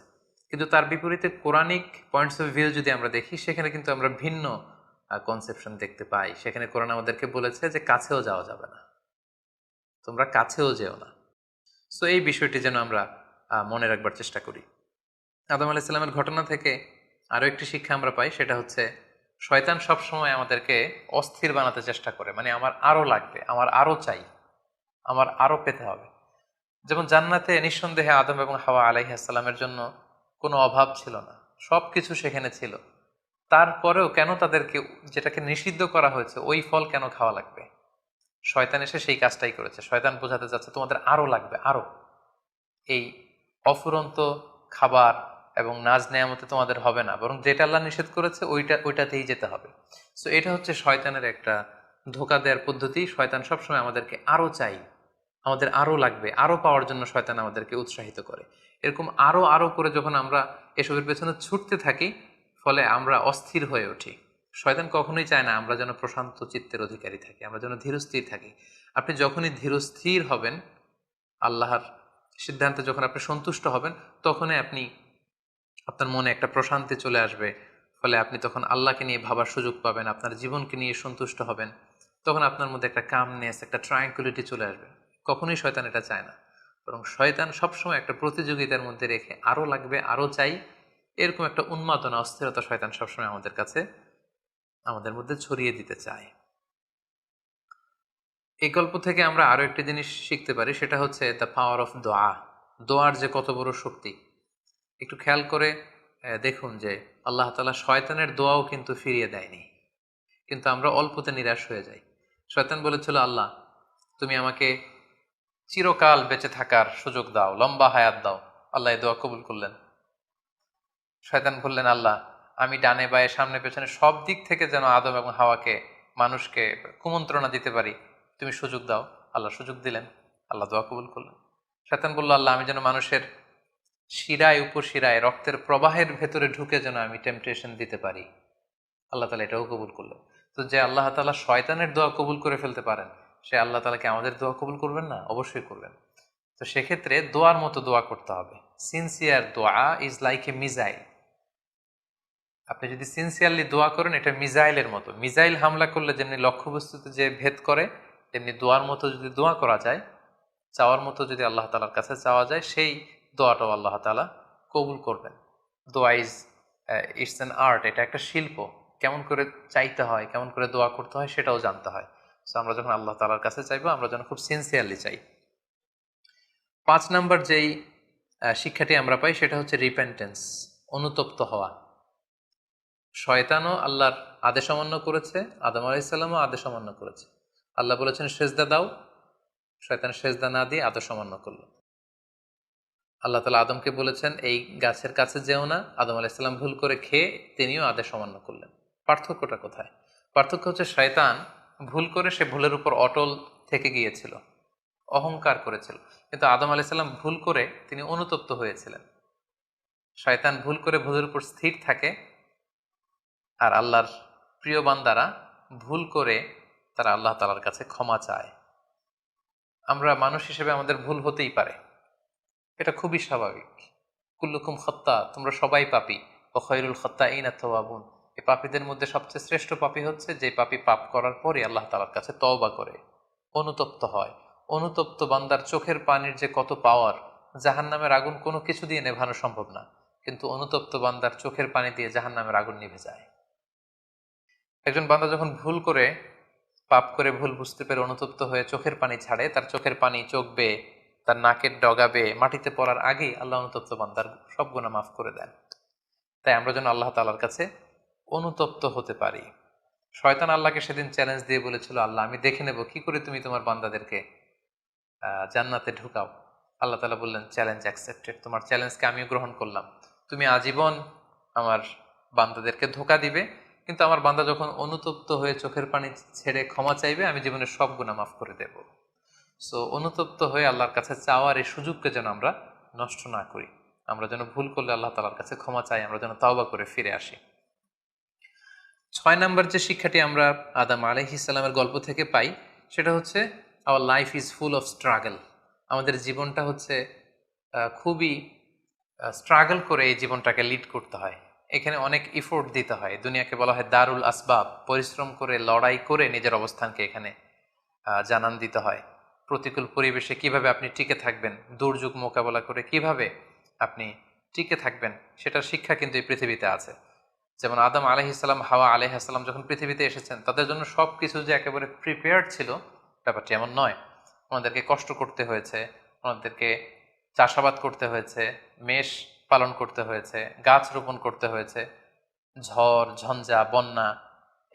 কিন্তু তার বিপরীতে কোরআনিক পয়েন্টস অফ ভিউ যদি আমরা দেখি, সেখানে কিন্তু আমরা ভিন্ন কনসেপশন দেখতে পাই। সেখানে কোরআন আমাদেরকে বলেছে যে কাছেও যাওয়া যাবে না, তোমরা কাছেও যেও না। সো এই বিষয়টি যেন আমরা মনে রাখবার চেষ্টা করি। আদম আলাইহিস সালামের ঘটনা থেকে আরও একটি শিক্ষা আমরা পাই, সেটা হচ্ছে শয়তান সবসময় আমাদেরকে অস্থির বানাতে চেষ্টা করে। মানে আমার আরও লাগবে, আমার আরও চাই, আমার আরও পেতে হবে। যেমন জান্নাতে নিঃসন্দেহে আদম এবং হাওয়া আলাইহিস সালামের জন্য কোনো অভাব ছিল না, সব কিছু সেখানে ছিল। তারপরেও কেন তাদেরকে, যেটাকে নিষিদ্ধ করা হয়েছে, ওই ফল কেন খাওয়া লাগবে? শয়তান এসে সেই কাজটাই করেছে। শয়তান বোঝাতে চাচ্ছে তোমাদের আরো লাগবে, আরো এই অফুরন্ত খাবার এবং নাজ নেয়ামতে তোমাদের হবে না, বরং যেটা আল্লাহ নিষেধ করেছে ওইটাতেই যেতে হবে। সো এটা হচ্ছে শয়তানের একটা ধোঁকা দেওয়ার পদ্ধতি। শয়তান সবসময় আমাদেরকে আরো চাই, আমাদের আরো লাগবে, আরো পাওয়ার জন্য শয়তান আমাদেরকে উৎসাহিত করে। এরকম আরো আরো করে যখন আমরা এসবের পেছনে ছুটতে থাকি, ফলে আমরা অস্থির হয়ে উঠি। শয়তান কখনোই চায় না আমরা যেন প্রশান্ত চিত্তের অধিকারী থাকি, আমরা যেন ধীরস্থির থাকি। আপনি যখনই ধীরস্থির হবেন, আল্লাহর সিদ্ধান্তে যখন আপনি সন্তুষ্ট হবেন, তখনই আপনি, আপনার মনে একটা প্রশান্তি চলে আসবে। ফলে আপনি তখন আল্লাহকে নিয়ে ভাবার সুযোগ পাবেন, আপনার জীবনকে নিয়ে সন্তুষ্ট হবেন। তখন আপনার মধ্যে একটা কামনেস, একটা ট্রায়াঙ্কুলিটি চলে আসবে। কখনোই শয়তান এটা চায় না, বরং শয়তান সবসময় একটা প্রতিযোগিতার মধ্যে রেখে আরও লাগবে, আরও চাই, এরকম একটা উন্মাদনা, অস্থিরতা শয়তান সবসময় আমাদের কাছে, আমাদের মধ্যে ছড়িয়ে দিতে চায়। এই গল্প থেকে আমরা আরও একটি জিনিস শিখতে পারি, সেটা হচ্ছে দ্য পাওয়ার অফ দোয়া। দোয়ার যে কত বড় শক্তি। একটু খেয়াল করে দেখুন যে আল্লাহ তাআলা শয়তানের দোয়াও কিন্তু ফিরিয়ে দেয়নি, কিন্তু আমরা অল্পতে নিরাশ হয়ে যাই। শয়তান বলেছিল, আল্লাহ তুমি আমাকে চিরকাল বেঁচে থাকার সুযোগ দাও, লম্বা হায়াত দাও। আল্লাহ এই দোয়া কবুল করলেন। শয়তান বললেন, আল্লাহ আমি ডানে বায়ে সামনে পেছনে সব দিক থেকে যেন আদম এবং হাওয়াকে, মানুষকে কুমন্ত্রণা দিতে পারি, তুমি সুযোগ দাও। আল্লাহ সুযোগ দিলেন, আল্লাহ দোয়া কবুল করলেন। শয়তান বলল, আল্লাহ আমি যেন মানুষের শিরায় উপশিরায় রক্তের প্রবাহের ভেতরে ঢুকে যেন আমি টেম্পটেশন দিতে পারি। আল্লাহ তালা এটাও কবুল করলেন। তো যে আল্লাহ তালা শয়তানের দোয়া কবুল করে ফেলতে পারেন, সে আল্লাহ তালাকে আমাদের দোয়া কবুল করবেন না? অবশ্যই করবেন। তো সেক্ষেত্রে দোয়ার মতো দোয়া করতে হবে। সিনসিয়ার দোয়া ইজ লাইক এ মিজাইল। আপনি যদি সিনসিয়ারলি দোয়া করেন, এটা মিজাইলের মতো। মিজাইল হামলা করলে যেমনি লক্ষ্যবস্তুতে যে ভেদ করে, তেমনি দোয়ার মতো যদি দোয়া করা যায়, চাওয়ার মতো যদি আল্লাহ তালার কাছে চাওয়া যায়, সেই দোয়াটাও আল্লাহ তালা কবুল করবেন। দোয়া ইজ, ইটস অ্যান আর্ট, এটা একটা শিল্প। কেমন করে চাইতে হয়, কেমন করে দোয়া করতে হয়, সেটাও জানতে হয়। সো আমরা যখন আল্লাহ তালার কাছে চাইবো, আমরা যেন খুব সিনসিয়ারলি চাই। 5 নাম্বার যেই শিক্ষাটি আমরা পাই, সেটা হচ্ছে রিপেন্টেন্স, অনুতপ্ত হওয়া। শয়তানও আল্লাহর আদেশ অমান্য করেছে, আদম আলাইহিসসালামও আদেশ অমান্য করেছে। আল্লাহ বলেছেন সেজদা দাও, শয়তান সেজদা না দিয়ে আদেশ অমান্য করলো। আল্লাহ তালা আদমকে বলেছেন এই গাছের কাছে যেও না, আদম আলাইহিসসালাম ভুল করে খেয়ে তিনিও আদেশ অমান্য করলেন। পার্থক্যটা কোথায়? পার্থক্য হচ্ছে শয়তান ভুল করে, সে ভুলের উপর অটল থেকে গিয়েছিল, অহংকার করেছিল। কিন্তু আদম আলাইহিসসালাম ভুল করে তিনি অনুতপ্ত হয়েছিলেন। শয়তান ভুল করে ভুলের উপর স্থির থাকে, আর আল্লাহর প্রিয় বান্দারা ভুল করে তারা আল্লাহ তালার কাছে ক্ষমা চায়। আমরা মানুষ হিসেবে আমাদের ভুল হতেই পারে, এটা খুবই স্বাভাবিক। কুল্লুকুম খত্তা, তোমরা সবাই পাপী, ও খৈরুল খত্তাইন আত-তাওয়াবুন। এই পাপীদের মধ্যে সবচেয়ে শ্রেষ্ঠ পাপী হচ্ছে যে পাপী পাপ করার পরে আল্লাহ তাআলার কাছে তওবা করে, অনুতপ্ত হয়। অনুতপ্ত বান্দার চোখের পানির যে কত পাওয়ার, জাহান্নামের আগুন কোনো কিছু দিয়ে নেভানো সম্ভব না, কিন্তু অনুতপ্ত বান্দার চোখের পানি দিয়ে জাহান্নামের আগুন নিভে যায়। একজন বান্দা যখন ভুল করে, পাপ করে, ভুল বুঝতে পেরে অনুতপ্ত হয়ে চোখের পানি ছাড়ে, তার চোখের পানি চোখ বেয়ে, তার নাকের ডগা বেয়ে মাটিতে পড়ার আগেই আল্লাহ অনুতপ্ত বান্দার সব গুনাহ মাফ করে দেন। তাই আমরা যেন আল্লাহ তাআলার কাছে অনুতপ্ত হতে পারি। শয়তান আল্লাহকে সেদিন চ্যালেঞ্জ দিয়ে বলেছিল, আল্লাহ আমি দেখে নেব কি করে তুমি তোমার বান্দাদেরকে জান্নাতে ঢুকাও। আল্লাহ তাআলা বললেন, চ্যালেঞ্জ অ্যাকসেপ্টেড, তোমার চ্যালেঞ্জকে আমিও গ্রহণ করলাম। তুমি আজীবন আমার বান্দাদেরকে ধোঁকা দিবে, কিন্তু আমার বান্দা যখন অনুতপ্ত হয়ে চোখের পানি ছেড়ে ক্ষমা চাইবে, আমি জীবনের সব গুনাহ মাফ করে দেব। সো অনুতপ্ত হয়ে আল্লাহর কাছে চাওয়ার এই সুযোগকে যেন আমরা নষ্ট না করি। আমরা যেন ভুল করলে আল্লাহ তাআলার কাছে ক্ষমা চাই, আমরা যেন তাওবা করে ফিরে আসি। 6 নাম্বার যে শিক্ষাটি আমরা আদম আলাইহিস সালামের গল্প থেকে পাই, সেটা হচ্ছে our life is full of struggle. আমাদের জীবনটা হচ্ছে খুবই স্ট্রাগল করে এই জীবনটাকে লিড করতে হয়। এখানে অনেক ইফোর্ট দিতে হয়। দুনিয়াকে বলা হয় দারুল আসবাব, পরিশ্রম করে, লড়াই করে নিজের অবস্থানকে এখানে জানান দিতে হয়। প্রতিকূল পরিবেশে কিভাবে আপনি টিকে থাকবেন, দুর্যোগ মোকাবেলা করে কিভাবে আপনি টিকে থাকবেন, সেটার শিক্ষা কিন্তু এই পৃথিবীতে আছে। যেমন আদম আলাইহিসসালাম, হাওয়া আলাইহিসসালাম যখন পৃথিবীতে এসেছেন, তাদের জন্য সব কিছু যে একেবারে প্রিপেয়ার্ড ছিল, ব্যাপারটি এমন নয়। ওনাদেরকে কষ্ট করতে হয়েছে, ওনাদেরকে চাষাবাদ করতে হয়েছে, মেষ পালন করতে হয়েছে, গাছ রোপণ করতে হয়েছে, ঝড় ঝঞ্ঝা বন্যা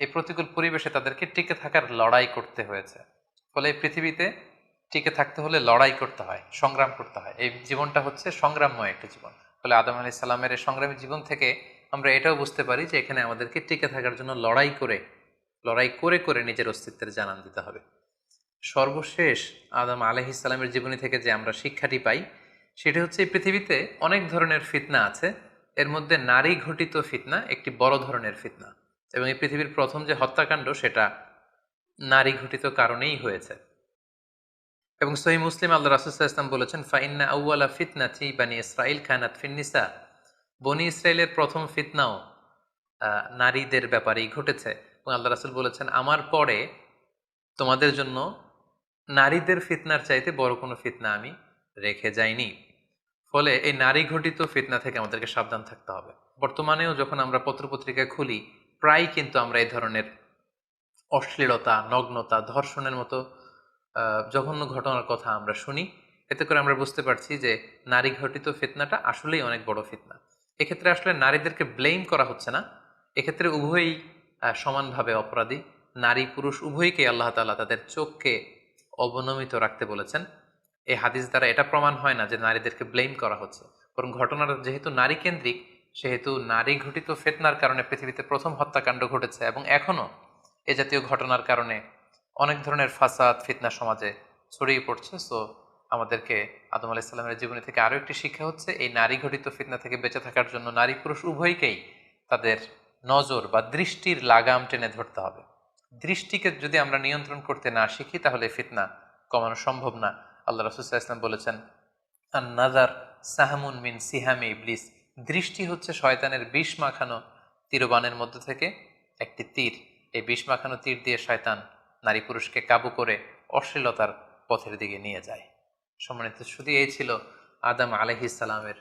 এই প্রতিকূল পরিবেশে তাদেরকে টিকে থাকার লড়াই করতে হয়েছে। ফলে এই পৃথিবীতে টিকে থাকতে হলে লড়াই করতে হয়, সংগ্রাম করতে হয়। এই জীবনটা হচ্ছে সংগ্রামময় একটা জীবন। ফলে আদম আলাইহিস সালামের এই সংগ্রামী জীবন থেকে আমরা এটাও বুঝতে পারি যে এখানে আমাদেরকে টিকে থাকার জন্য লড়াই করে করে নিজের অস্তিত্বের জানান দিতে হবে। সর্বশেষ আদম আলাইহিস সালামের জীবনী থেকে যে আমরা শিক্ষাটি পাই সেটি হচ্ছে এই পৃথিবীতে অনেক ধরনের ফিতনা আছে, এর মধ্যে নারী ঘটিত ফিতনা একটি বড় ধরনের ফিতনা, এবং এই পৃথিবীর প্রথম যে হত্যাকাণ্ড সেটা নারী ঘটিত কারণেই হয়েছে। এবং সহিহ মুসলিম আল্লাহ রাসূল সাল্লাল্লাহু আলাইহি ওয়াসাল্লাম বলেছেন, ফাইন্না আউওয়ালা ফিতনাতি বানি ইসরাঈল কানাত ফিন্নিসা, বনি ইসরায়েলের প্রথম ফিতনাও নারীদের ব্যাপারেই ঘটেছে। এবং আল্লাহ রাসূল বলেছেন, আমার পরে তোমাদের জন্য নারীদের ফিতনার চাইতে বড় কোনো ফিতনা আমি রেখে যাইনি। ফলে এই নারী ঘটিত ফিতনা থেকে আমাদেরকে সাবধান থাকতে হবে। বর্তমানেও যখন আমরা পত্রপত্রিকা খুলি প্রায় কিন্তু আমরা এই ধরনের অশ্লীলতা, নগ্নতা, ধর্ষণের মতো জঘন্য ঘটনার কথা আমরা শুনি। এতে করে আমরা বুঝতে পারছি যে নারী ঘটিত ফিতনাটা আসলেই অনেক বড় ফিতনা। এক্ষেত্রে আসলে নারীদেরকে ব্লেম করা হচ্ছে না, এক্ষেত্রে উভয়ই সমানভাবে অপরাধী। নারী পুরুষ উভয়কে আল্লাহ তাআলা তাদের চোখকে অবনমিত রাখতে বলেছেন। এই হাদিস দ্বারা এটা প্রমাণ হয় না যে নারীদেরকে ব্লেম করা হচ্ছে, বরং ঘটনাটা যেহেতু নারী কেন্দ্রিক সেহেতু নারী ঘটিত ফিতনার কারণে পৃথিবীতে প্রথম হত্যাকাণ্ড ঘটেছে, এবং এখনো এ জাতীয় ঘটনার কারণে অনেক ধরনের ফাসাদ ফিতনা সমাজে ছড়িয়ে পড়ছে। সো আমাদেরকে আদম আলাইহিস সালামের জীবনী থেকে আরও একটি শিক্ষা হচ্ছে, এই নারী ঘটিত ফিতনা থেকে বেঁচে থাকার জন্য নারী পুরুষ উভয়কেই তাদের নজর বা দৃষ্টির লাগাম টেনে ধরতে হবে। দৃষ্টিকে যদি আমরা নিয়ন্ত্রণ করতে না শিখি তাহলে ফিতনা কমানো সম্ভব না। আল্লাহ রাসূল সাল্লাল্লাহু আলাইহি ওয়াসাল্লাম বলেছেন, আন নাযার সাহমুন মিন সিহামি ইবলিস, দৃষ্টি হচ্ছে শয়তানের বিষ মাখানো তীরবানের মধ্যে থেকে একটি তীর। এই বিষ মাখানো তীর দিয়ে শয়তান নারী পুরুষকে কাবু করে অশ্লীলতার পথের দিকে নিয়ে যায়। সম্মানিত শুধু এই ছিল আদম আলাইহিস সালামের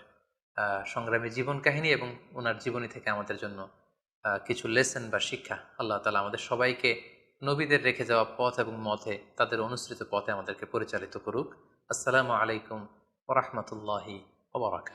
সংগ্রামী জীবন কাহিনী এবং ওনার জীবনী থেকে আমাদের জন্য কিছু লেসন বা শিক্ষা। আল্লাহ তাআলা আমাদের সবাইকে নবীদের রেখে যাওয়া পথ এবং মতে তাদের অনুসৃত পথে আমাদেরকে পরিচালিত করুক। আসসালামু আলাইকুম ওয়া রাহমাতুল্লাহি ওয়া বারাকাতুহু।